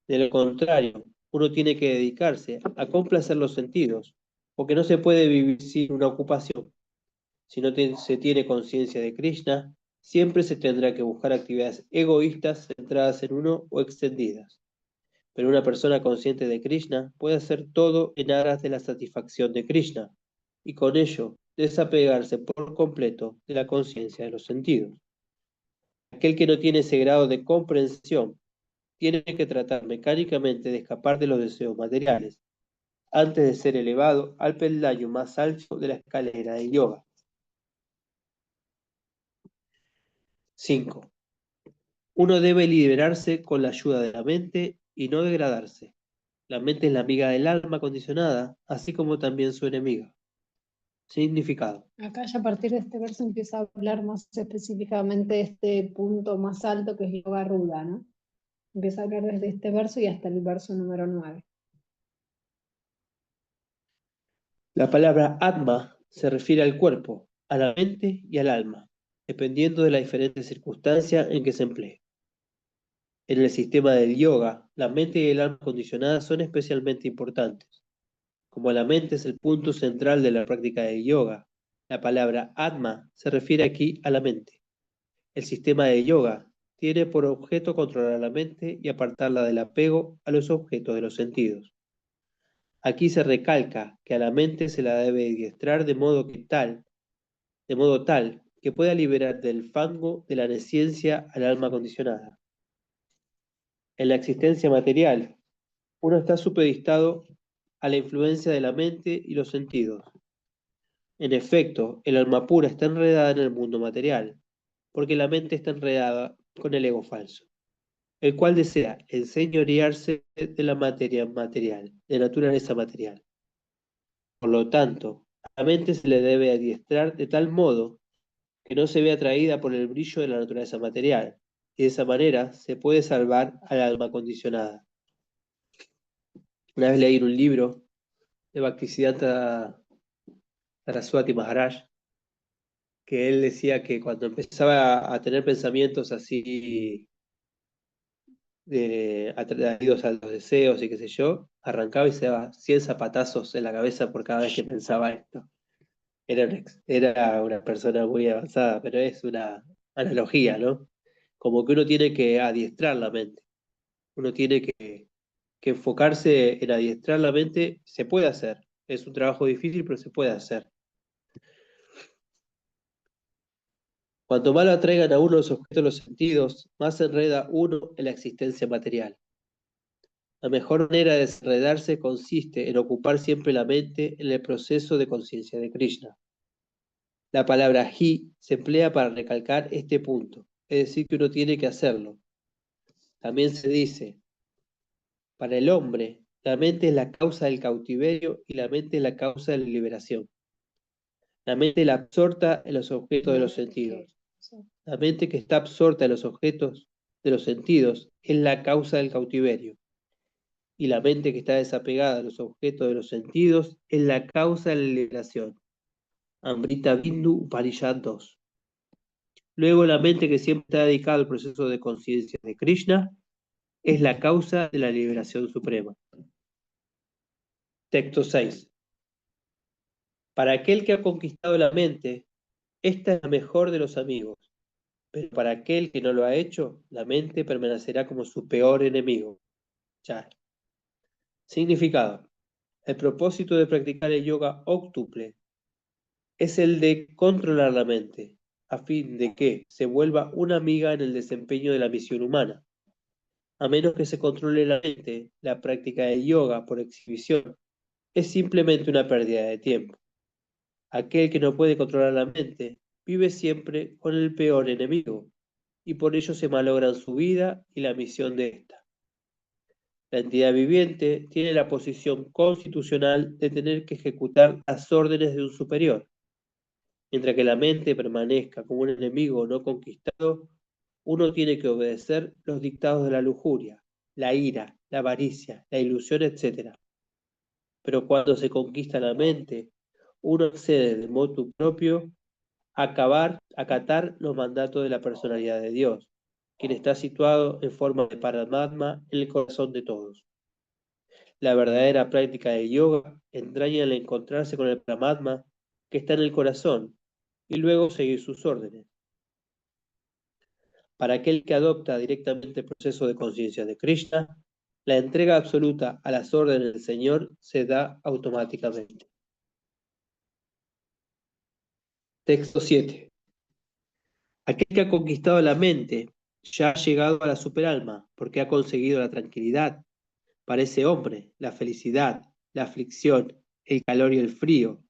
Speaker 2: De lo contrario, uno tiene que dedicarse a complacer los sentidos, porque no se puede vivir sin una ocupación. Si no se tiene conciencia de Krishna, siempre se tendrá que buscar actividades egoístas centradas en uno o extendidas. Pero una persona consciente de Krishna puede hacer todo en aras de la satisfacción de Krishna, y con ello desapegarse por completo de la conciencia de los sentidos. Aquel que no tiene ese grado de comprensión tiene que tratar mecánicamente de escapar de los deseos materiales, antes de ser elevado al peldaño más alto de la escalera del yoga. 5. Uno debe liberarse con la ayuda de la mente y no degradarse. La mente es la amiga del alma condicionada, así como también su enemiga. Significado.
Speaker 1: Acá ya a partir de este verso empieza a hablar más específicamente de este punto más alto que es yoga ruda, ¿no? Empieza a hablar desde este verso y hasta el verso número 9.
Speaker 2: La palabra Atma se refiere al cuerpo, a la mente y al alma, dependiendo de la diferente circunstancia en que se emplee. En el sistema del yoga, la mente y el alma condicionadas son especialmente importantes. Como la mente es el punto central de la práctica del yoga, la palabra Atma se refiere aquí a la mente. El sistema de yoga tiene por objeto controlar la mente y apartarla del apego a los objetos de los sentidos. Aquí se recalca que a la mente se la debe adiestrar de modo tal que pueda liberar del fango de la nesciencia al alma condicionada. En la existencia material, uno está supeditado a la influencia de la mente y los sentidos. En efecto, el alma pura está enredada en el mundo material, porque la mente está enredada con el ego falso, el cual desea enseñorearse de la materia material, de naturaleza material. Por lo tanto, a la mente se le debe adiestrar de tal modo que no se vea atraída por el brillo de la naturaleza material, y de esa manera se puede salvar al alma condicionada. Una vez leí un libro de Bhaktisiddhanta Saraswati Maharaj, que él decía que cuando empezaba a tener pensamientos así atraídos a los deseos y qué sé yo, arrancaba y se daba 100 zapatazos en la cabeza por cada vez que pensaba esto. Era una persona muy avanzada, pero es una analogía, ¿no? Como que uno tiene que adiestrar la mente, uno tiene que enfocarse en adiestrar la mente. Se puede hacer, es un trabajo difícil, pero se puede hacer. Cuanto más lo atraigan a uno los objetos de los sentidos, más se enreda uno en la existencia material. La mejor manera de desenredarse consiste en ocupar siempre la mente en el proceso de conciencia de Krishna. La palabra hi se emplea para recalcar este punto, es decir, que uno tiene que hacerlo. También se dice, para el hombre, la mente es la causa del cautiverio y la mente es la causa de la liberación. La mente es la absorta en los objetos de los sentidos. La mente que está absorta en los objetos de los sentidos es la causa del cautiverio. Y la mente que está desapegada a los objetos de los sentidos es la causa de la liberación. Amrita Bindu Upanishad 2. Luego, la mente que siempre está dedicada al proceso de conciencia de Krishna es la causa de la liberación suprema. Texto 6. Para aquel que ha conquistado la mente, esta es la mejor de los amigos, pero para aquel que no lo ha hecho, la mente permanecerá como su peor enemigo. Ya. Significado. El propósito de practicar el yoga óctuple es el de controlar la mente, a fin de que se vuelva una amiga en el desempeño de la misión humana. A menos que se controle la mente, la práctica del yoga por exhibición es simplemente una pérdida de tiempo. Aquel que no puede controlar la mente vive siempre con el peor enemigo, y por ello se malogran su vida y la misión de ésta. La entidad viviente tiene la posición constitucional de tener que ejecutar las órdenes de un superior. Mientras que la mente permanezca como un enemigo no conquistado, uno tiene que obedecer los dictados de la lujuria, la ira, la avaricia, la ilusión, etc. Pero cuando se conquista la mente, uno accede de motu propio a acatar los mandatos de la personalidad de Dios, quien está situado en forma de Paramatma en el corazón de todos. La verdadera práctica de yoga entraña el encontrarse con el Paramatma que está en el corazón y luego seguir sus órdenes. Para aquel que adopta directamente el proceso de conciencia de Krishna, la entrega absoluta a las órdenes del Señor se da automáticamente. Texto 7. Aquel que ha conquistado la mente ya ha llegado a la superalma porque ha conseguido la tranquilidad. Para ese hombre, la felicidad, la aflicción, el calor y el frío,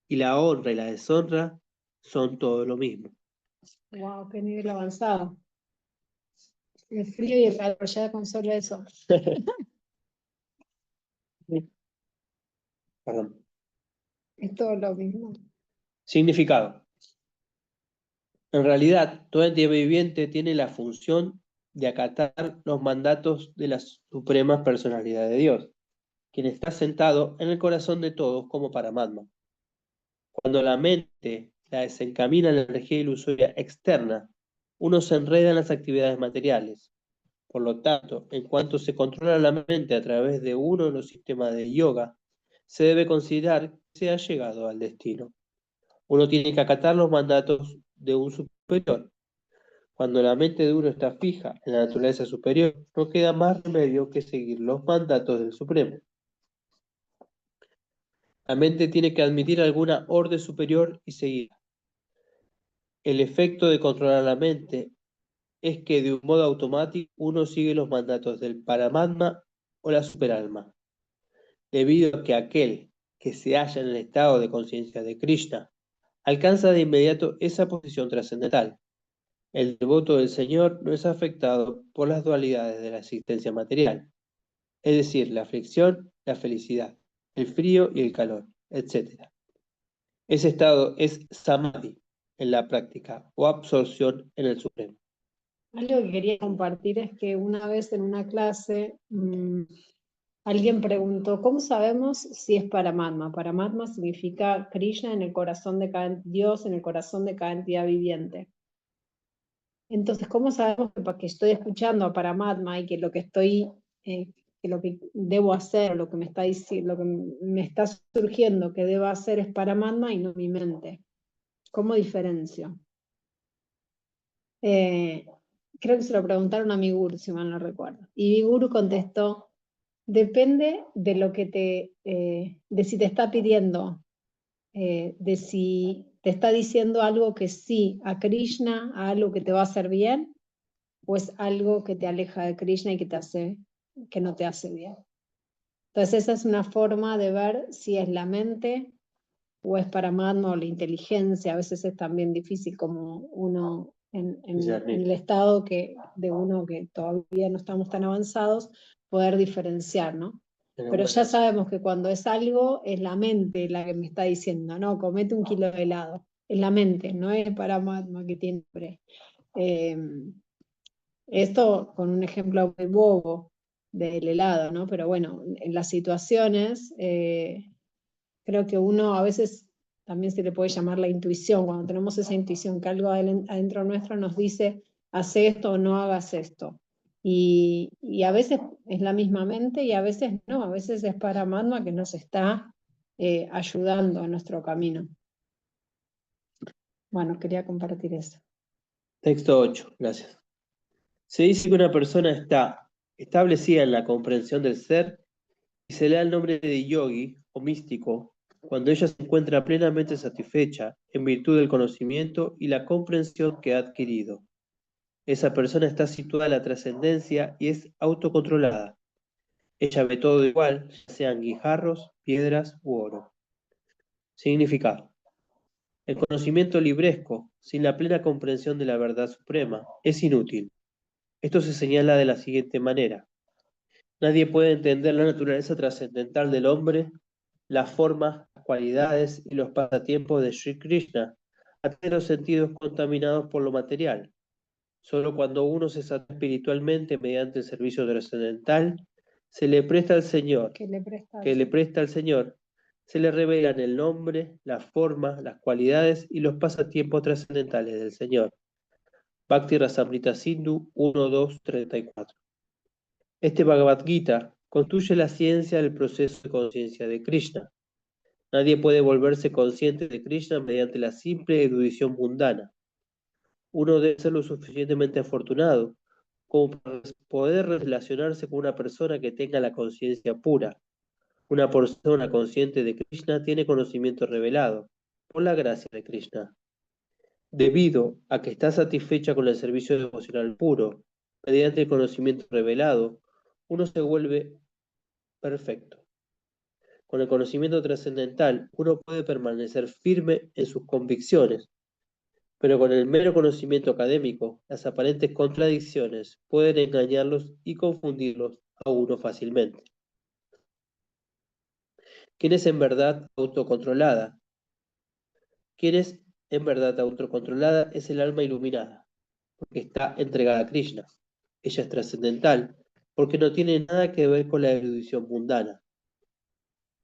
Speaker 2: y la honra y la deshonra son todo lo mismo.
Speaker 1: Wow, qué nivel avanzado. El frío y el calor, ya con solo eso.
Speaker 2: Perdón.
Speaker 1: Es todo lo mismo.
Speaker 2: Significado. En realidad, toda entidad viviente tiene la función de acatar los mandatos de la suprema personalidad de Dios, quien está sentado en el corazón de todos como Paramatma. Cuando la mente la desencamina en la energía ilusoria externa, uno se enreda en las actividades materiales. Por lo tanto, en cuanto se controla la mente a través de uno de los sistemas de yoga, se debe considerar que se ha llegado al destino. Uno tiene que acatar los mandatos de un superior. Cuando la mente de uno está fija en la naturaleza superior, no queda más remedio que seguir los mandatos del Supremo. La mente tiene que admitir alguna orden superior y seguirla. El efecto de controlar la mente es que de un modo automático uno sigue los mandatos del Paramatma o la superalma, debido a que aquel que se halla en el estado de conciencia de Krishna alcanza de inmediato esa posición trascendental. El devoto del Señor no es afectado por las dualidades de la existencia material, es decir, la aflicción, la felicidad, el frío y el calor, etc. Ese estado es samadhi en la práctica o absorción en el Supremo.
Speaker 1: Algo que quería compartir es que una vez en una clase alguien preguntó, ¿cómo sabemos si es Paramatma? Paramatma significa Krishna en el corazón de cada Dios, en el corazón de cada entidad viviente. Entonces, ¿cómo sabemos que estoy escuchando a Paramatma y que lo que estoy, que lo que debo hacer, lo que me está diciendo, lo que me está surgiendo que debo hacer es Paramatma y no mi mente? ¿Cómo diferencio? Creo que se lo preguntaron a mi guru, si mal no recuerdo. Y mi guru contestó, depende de lo que de si te está pidiendo, de si te está diciendo algo que sí a Krishna, a algo que te va a hacer bien, o es algo que te aleja de Krishna y que no te hace bien. Entonces esa es una forma de ver si es la mente o es Paramatma o la inteligencia. A veces es también difícil como uno en el estado de uno que todavía no estamos tan avanzados, poder diferenciar, ¿no? Pero ya sabemos que cuando es algo, es la mente la que me está diciendo, no, comete 1 kilo de helado. Es la mente, no es Paramatma que tiene hambre. Esto con un ejemplo muy bobo del helado, ¿no? Pero bueno, en las situaciones, creo que uno a veces también se le puede llamar la intuición, cuando tenemos esa intuición que algo adentro nuestro nos dice, hace esto o no hagas esto. Y a veces es la misma mente y a veces no, a veces es Paramatma que nos está ayudando en nuestro camino. Bueno, quería compartir eso.
Speaker 2: Texto 8, gracias. Se dice que una persona está establecida en la comprensión del ser y se le da el nombre de yogi o místico cuando ella se encuentra plenamente satisfecha en virtud del conocimiento y la comprensión que ha adquirido. Esa persona está situada en la trascendencia y es autocontrolada. Ella ve todo igual, ya sean guijarros, piedras u oro. Significado. El conocimiento libresco, sin la plena comprensión de la verdad suprema, es inútil. Esto se señala de la siguiente manera. Nadie puede entender la naturaleza trascendental del hombre, las formas, las cualidades y los pasatiempos de Sri Krishna, a tener los sentidos contaminados por lo material. Solo cuando uno se sana espiritualmente mediante el servicio trascendental, se le presta al Señor, se le revelan el nombre, las formas, las cualidades y los pasatiempos trascendentales del Señor. Bhakti Rasamrita Sindhu 1.2.34. Este Bhagavad Gita construye la ciencia del proceso de conciencia de Krishna. Nadie puede volverse consciente de Krishna mediante la simple erudición mundana. Uno debe ser lo suficientemente afortunado como para poder relacionarse con una persona que tenga la conciencia pura. Una persona consciente de Krishna tiene conocimiento revelado por la gracia de Krishna. Debido a que está satisfecha con el servicio devocional puro, mediante el conocimiento revelado, uno se vuelve perfecto. Con el conocimiento trascendental, uno puede permanecer firme en sus convicciones, pero con el mero conocimiento académico, las aparentes contradicciones pueden engañarlos y confundirlos a uno fácilmente. ¿Quién es en verdad autocontrolada? ¿Quién es en verdad autocontrolada? Es el alma iluminada, porque está entregada a Krishna. Ella es trascendental, porque no tiene nada que ver con la erudición mundana.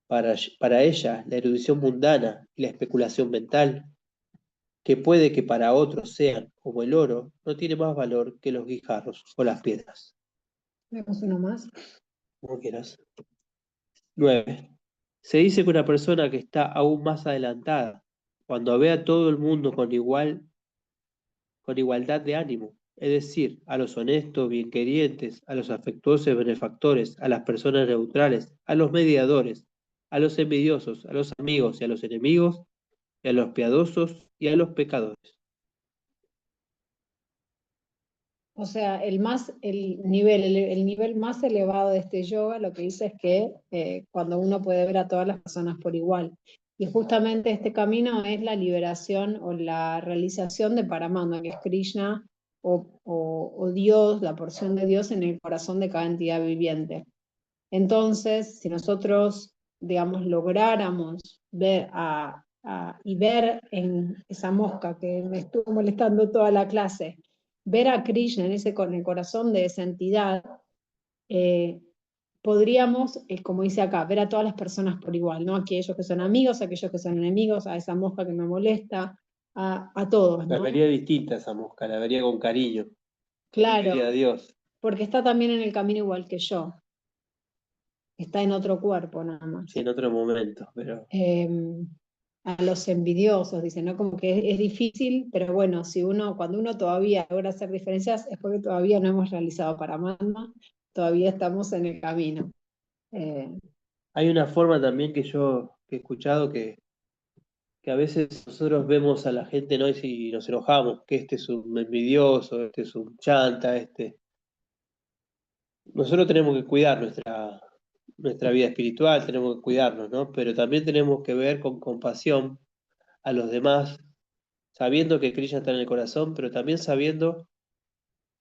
Speaker 2: Para ella, la erudición mundana y la especulación mental, que puede que para otros sean como el oro, no tiene más valor que los guijarros o las piedras.
Speaker 1: Vemos uno más.
Speaker 2: Como quieras. 9. Se dice que una persona que está aún más adelantada, cuando ve a todo el mundo con igualdad de ánimo, es decir, a los honestos, bienquerientes, a los afectuosos benefactores, a las personas neutrales, a los mediadores, a los envidiosos, a los amigos y a los enemigos, y a los piadosos y a los pecadores.
Speaker 1: O sea, el nivel más elevado de este yoga lo que dice es que cuando uno puede ver a todas las personas por igual. Y justamente este camino es la liberación o la realización de Paramatma, que es Krishna o Dios, la porción de Dios en el corazón de cada entidad viviente. Entonces, si nosotros, digamos, lográramos ver y ver en esa mosca que me estuvo molestando toda la clase, ver a Krishna con el corazón de esa entidad, podríamos, como dice acá, ver a todas las personas por igual, ¿no? Aquellos que son amigos, aquellos que son enemigos, a esa mosca que me molesta, a todos,
Speaker 2: La
Speaker 1: ¿no?
Speaker 2: vería distinta esa mosca, la vería con cariño.
Speaker 1: Claro,
Speaker 2: Vería a Dios.
Speaker 1: porque está también en el camino igual que yo. Está en otro cuerpo nada más.
Speaker 2: Sí, en otro momento, pero
Speaker 1: A los envidiosos, dicen, ¿no? Como que es difícil, pero bueno, cuando uno todavía logra hacer diferencias es porque todavía no hemos realizado Paramatma, todavía estamos en el camino.
Speaker 2: hay una forma también que yo he escuchado que a veces nosotros vemos a la gente, ¿no? Y nos enojamos, que este es un envidioso, este es un chanta, este. Nosotros tenemos que cuidar nuestra vida espiritual, tenemos que cuidarnos, ¿no? Pero también tenemos que ver con compasión a los demás, sabiendo que Krishna está en el corazón, pero también sabiendo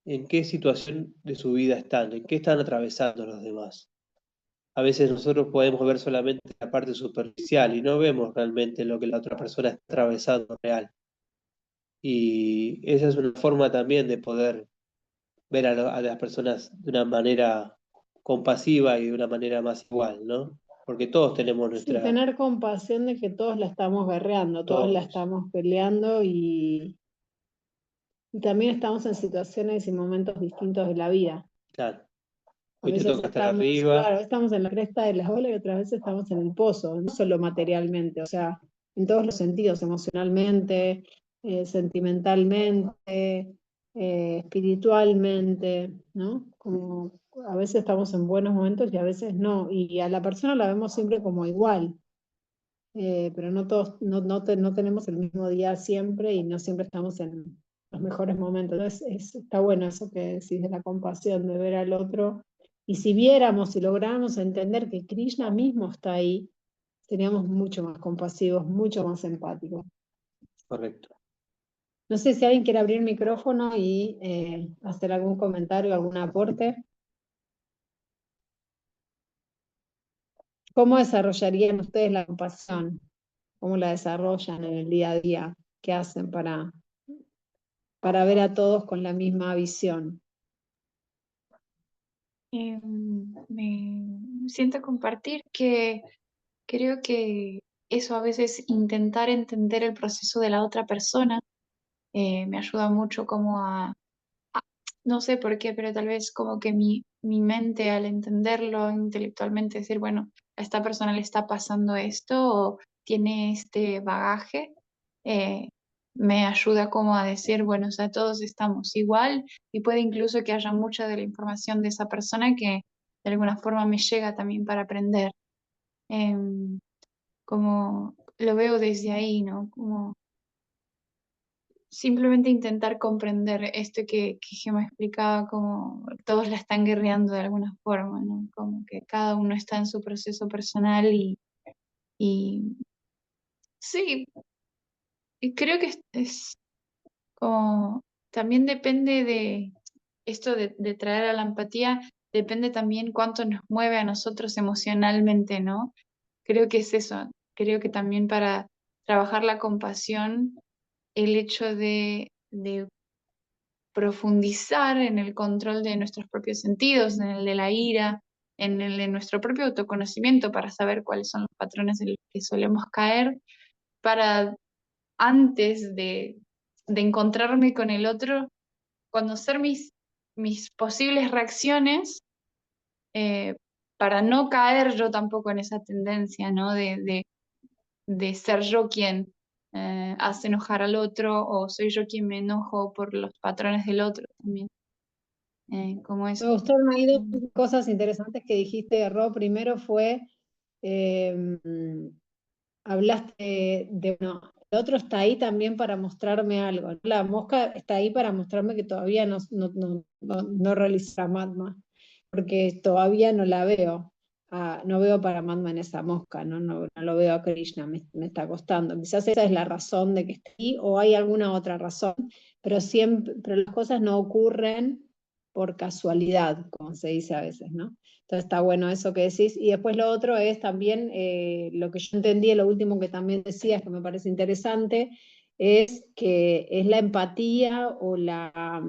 Speaker 2: en qué situación de su vida están, en qué están atravesando los demás. A veces nosotros podemos ver solamente la parte superficial y no vemos realmente lo que la otra persona está atravesando real. Y esa es una forma también de poder ver a las personas de una manera compasiva y de una manera más igual, ¿no? Porque todos tenemos
Speaker 1: Sí,
Speaker 2: nuestra.
Speaker 1: tener compasión de que todos la estamos guerreando, todos la
Speaker 2: Todos,
Speaker 1: estamos peleando y también estamos en situaciones y momentos distintos de la vida.
Speaker 2: claro.
Speaker 1: A
Speaker 2: Hoy te
Speaker 1: veces
Speaker 2: toca estar
Speaker 1: estamos,
Speaker 2: arriba,
Speaker 1: claro, estamos en la cresta de las olas y otras veces estamos en el pozo, no solo materialmente, o sea, en todos los sentidos, emocionalmente, sentimentalmente, espiritualmente, ¿no? Como a veces estamos en buenos momentos y a veces no, y a la persona la vemos siempre como igual, pero no todos, no tenemos el mismo día siempre y no siempre estamos en los mejores momentos. Entonces, está bueno eso que decís de la compasión, de ver al otro. Y si viéramos y lográramos entender que Krishna mismo está ahí, seríamos mucho más compasivos, mucho más empáticos.
Speaker 2: correcto.
Speaker 1: No sé si alguien quiere abrir el micrófono y hacer algún comentario, algún aporte. ¿Cómo desarrollarían ustedes la compasión? ¿Cómo la desarrollan en el día a día? ¿Qué hacen para ver a todos con la misma visión?
Speaker 4: Me siento compartir que creo que eso a veces intentar entender el proceso de la otra persona me ayuda mucho como no sé por qué, pero tal vez como que mi mente al entenderlo intelectualmente, decir, bueno, a esta persona le está pasando esto o tiene este bagaje, eh, me ayuda como a decir, bueno, o sea, todos estamos igual y puede incluso que haya mucha de la información de esa persona que de alguna forma me llega también para aprender. Em, como lo veo desde ahí, ¿no? Como simplemente intentar comprender esto que Gemma explicaba, como todos la están guerreando de alguna forma, ¿no? Como que cada uno está en su proceso personal y sí, y creo que es como, también depende de esto de traer a la empatía, depende también cuánto nos mueve a nosotros emocionalmente, ¿no? Creo que es eso, creo que también para trabajar la compasión, el hecho de profundizar en el control de nuestros propios sentidos, en el de la ira, en el de nuestro propio autoconocimiento para saber cuáles son los patrones en los que solemos caer, para antes de encontrarme con el otro, conocer mis posibles reacciones, eh, para no caer yo tampoco en esa tendencia, ¿no? De ser yo quien hace enojar al otro o soy yo quien me enojo por los patrones del otro también. Como
Speaker 1: Me
Speaker 4: eso.
Speaker 1: gustaron ahí dos cosas interesantes que dijiste, Ro. Primero fue, eh, hablaste bueno, el otro está ahí también para mostrarme algo, ¿no? La mosca está ahí para mostrarme que todavía no realiza Matma, porque todavía no la veo. No veo para Matma en esa mosca, no lo veo a Krishna, me está costando. Quizás esa es la razón de que esté ahí, o hay alguna otra razón, pero las cosas no ocurren por casualidad, como se dice a veces, ¿no? Entonces está bueno eso que decís. Y después lo otro es también, lo que yo entendí, lo último que también decías, que me parece interesante, es que es la empatía o la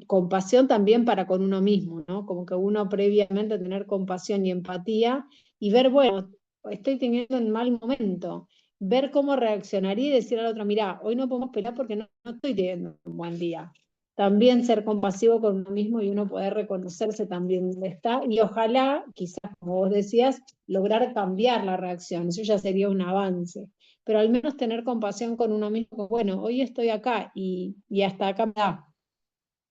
Speaker 1: compasión también para con uno mismo, ¿no? Como que uno previamente tener compasión y empatía y ver, bueno, estoy teniendo un mal momento, ver cómo reaccionaría y decir al otro, mira, hoy no podemos pelear porque no estoy teniendo un buen día. También ser compasivo con uno mismo y uno poder reconocerse también donde está y ojalá, quizás como vos decías, lograr cambiar la reacción, eso ya sería un avance, pero al menos tener compasión con uno mismo, bueno, hoy estoy acá y hasta acá me da,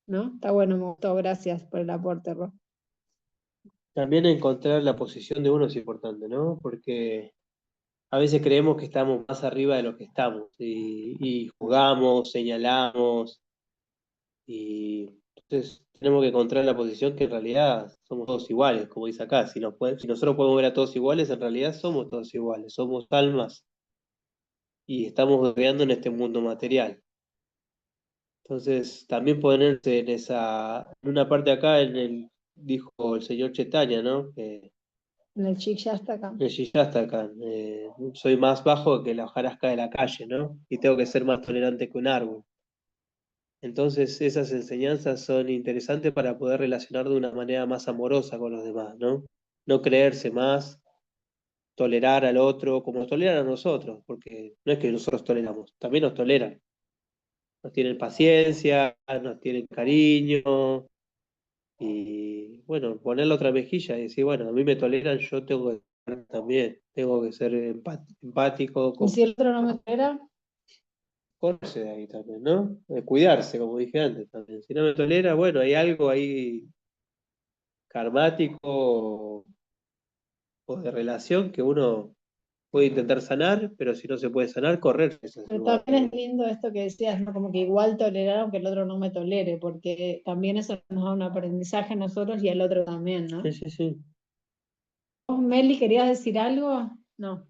Speaker 1: ¿no? Está bueno, me gustó, gracias por el aporte, Ro.
Speaker 2: También encontrar la posición de uno es importante, ¿no? Porque a veces creemos que estamos más arriba de lo que estamos y jugamos, señalamos y entonces tenemos que encontrar la posición que en realidad somos todos iguales, como dice acá. Si nosotros podemos ver a todos iguales, en realidad somos todos iguales, somos almas y estamos viviendo en este mundo material. Entonces, también ponerse en una parte acá, dijo el señor Chaitanya, ¿no?
Speaker 1: En el chic ya está acá.
Speaker 2: El Shikshastakán, soy más bajo que la hojarasca de la calle, ¿no? Y tengo que ser más tolerante que un árbol. Entonces, esas enseñanzas son interesantes para poder relacionar de una manera más amorosa con los demás, ¿no? No creerse más, tolerar al otro como nos toleran a nosotros, porque no es que nosotros toleramos, también nos toleran. Nos tienen paciencia, nos tienen cariño, y bueno, poner la otra mejilla y decir, bueno, a mí me toleran, yo tengo que también, tengo que ser empático,
Speaker 1: Y si el otro no me tolera,
Speaker 2: correrse de ahí también, ¿no? Cuidarse, como dije antes también. Si no me tolera, bueno, hay algo ahí karmático o de relación que uno puede intentar sanar, pero si no se puede sanar, correrse de ese
Speaker 1: pero
Speaker 2: lugar.
Speaker 1: también es lindo esto que decías, ¿no? Como que igual tolerar aunque el otro no me tolere, porque también eso nos da un aprendizaje a nosotros y al otro también, ¿no?
Speaker 2: Sí, sí, sí.
Speaker 1: ¿Vos, Meli, querías decir algo? No.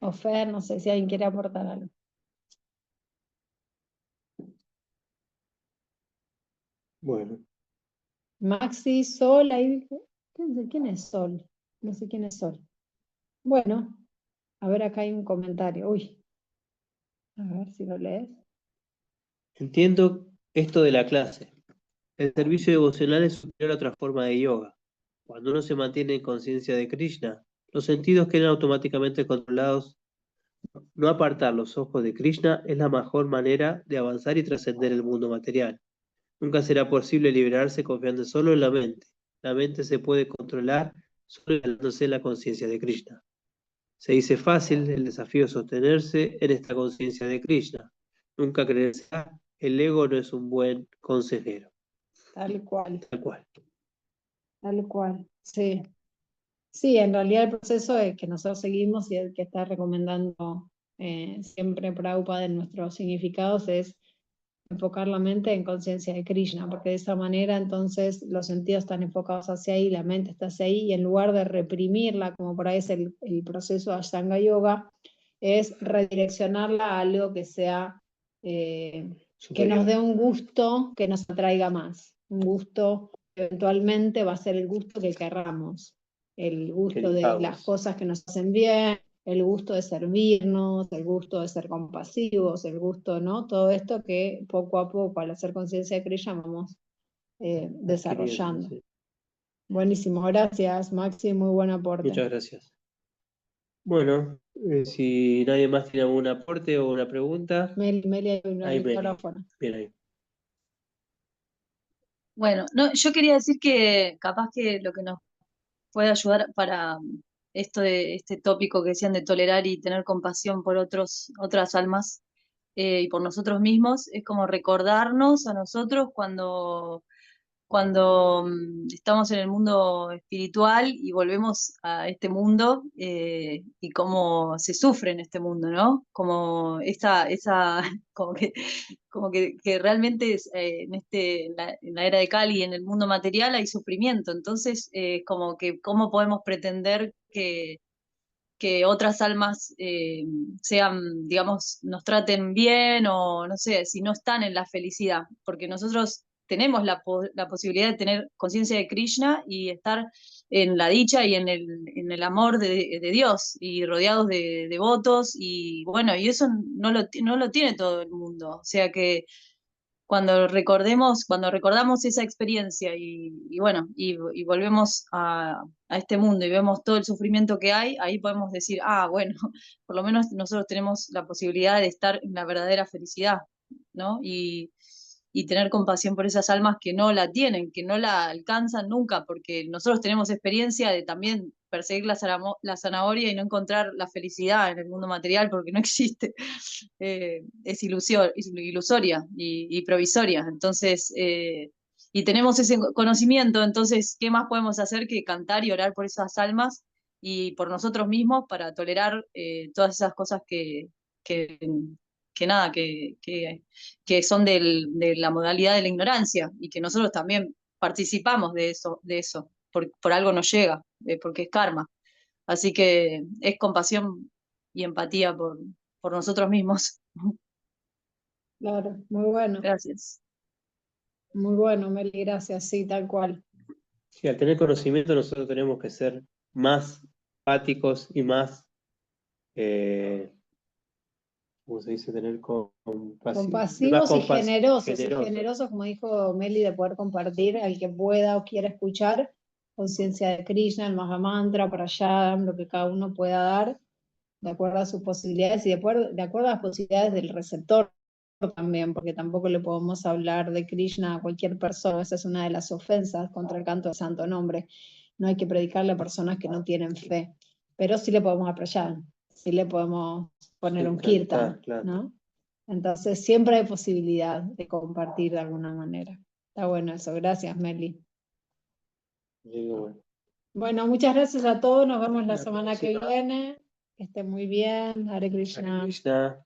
Speaker 1: O Fer, no sé si alguien quiere aportar algo.
Speaker 2: Bueno,
Speaker 1: Maxi, Sol, ahí. ¿Quién es Sol? No sé quién es Sol. Bueno, a ver, acá hay un comentario. Uy, a ver si lo lees.
Speaker 2: entiendo esto de la clase. El servicio devocional es superior a otra forma de yoga. Cuando uno se mantiene en conciencia de Krishna, los sentidos quedan automáticamente controlados No apartar los ojos de Krishna es la mejor manera de avanzar y trascender el mundo material. Nunca será posible liberarse confiando solo en la mente. La mente se puede controlar solo instalándose en la conciencia de Krishna. Se dice fácil, el desafío es sostenerse en esta conciencia de Krishna. Nunca creerse, el ego no es un buen consejero.
Speaker 1: Tal cual,
Speaker 2: Tal cual.
Speaker 1: tal cual. Sí. Sí, en realidad el proceso que nosotros seguimos y el que está recomendando siempre Prabhupada en nuestros significados es enfocar la mente en conciencia de Krishna, porque de esa manera entonces los sentidos están enfocados hacia ahí, la mente está hacia ahí, y en lugar de reprimirla, como por ahí es el proceso de Ashtanga Yoga, es redireccionarla a algo que sea, que nos dé un gusto que nos atraiga más, un gusto que eventualmente va a ser el gusto que querramos, el gusto de las cosas que nos hacen bien, el gusto de servirnos, el gusto de ser compasivos, el gusto, ¿no? Todo esto que poco a poco, al hacer conciencia de Krishna, vamos desarrollando.
Speaker 2: Sí.
Speaker 1: Buenísimo, gracias, Maxi, muy buen aporte.
Speaker 2: Muchas gracias. Bueno, si nadie más tiene algún aporte o una pregunta.
Speaker 1: Meli, hay un
Speaker 2: Ahí, Meli.
Speaker 1: micrófono.
Speaker 2: Bien ahí.
Speaker 5: Bueno, no, yo quería decir que capaz que lo que nos puede ayudar para esto de este tópico que decían de tolerar y tener compasión por otras almas y por nosotros mismos, es como recordarnos a nosotros cuando estamos en el mundo espiritual y volvemos a este mundo y cómo se sufre en este mundo, ¿no? Como que realmente en la era de Kali, en el mundo material hay sufrimiento, entonces como que cómo podemos pretender que otras almas sean, digamos, nos traten bien o no sé, si no están en la felicidad, porque nosotros tenemos la posibilidad de tener conciencia de Krishna y estar en la dicha y en el amor de Dios y rodeados de devotos y bueno, y eso no lo tiene todo el mundo, o sea que cuando recordamos esa experiencia y bueno, y volvemos a este mundo y vemos todo el sufrimiento que hay, ahí podemos decir, ah, bueno, por lo menos nosotros tenemos la posibilidad de estar en la verdadera felicidad, ¿no? Y tener compasión por esas almas que no la tienen, que no la alcanzan nunca, porque nosotros tenemos experiencia de también perseguir la zanahoria y no encontrar la felicidad en el mundo material porque no existe. Es ilusoria y provisoria. Entonces, y tenemos ese conocimiento, entonces, ¿qué más podemos hacer que cantar y orar por esas almas y por nosotros mismos para tolerar todas esas cosas que, que nada, que son de la modalidad de la ignorancia y que nosotros también participamos de eso por algo nos llega, porque es karma. Así que es compasión y empatía por nosotros mismos.
Speaker 1: Claro, muy bueno,
Speaker 5: Gracias.
Speaker 1: muy bueno, Meli, gracias, sí, tal cual.
Speaker 2: Sí, al tener conocimiento nosotros tenemos que ser más empáticos y más, ¿cómo se dice? Tener
Speaker 1: Compasivos y generosos,
Speaker 2: generosos.
Speaker 1: como dijo Meli, de poder compartir al que pueda o quiera escuchar conciencia de Krishna, el Mahamantra, Prayadam, lo que cada uno pueda dar, de acuerdo a sus posibilidades y de acuerdo a las posibilidades del receptor también, porque tampoco le podemos hablar de Krishna a cualquier persona, esa es una de las ofensas contra el canto del santo nombre. No hay que predicarle a personas que no tienen fe, pero sí le podemos apreciar, sí le podemos poner un kirtan,
Speaker 2: claro.
Speaker 1: ¿no? Entonces siempre hay posibilidad de compartir de alguna manera. Está bueno eso, gracias Meli.
Speaker 2: Bueno.
Speaker 1: Bueno, muchas gracias a todos, nos vemos la
Speaker 2: La
Speaker 1: semana que
Speaker 2: próxima.
Speaker 1: viene, que estén muy bien, Hare Krishna.
Speaker 2: Hare Krishna.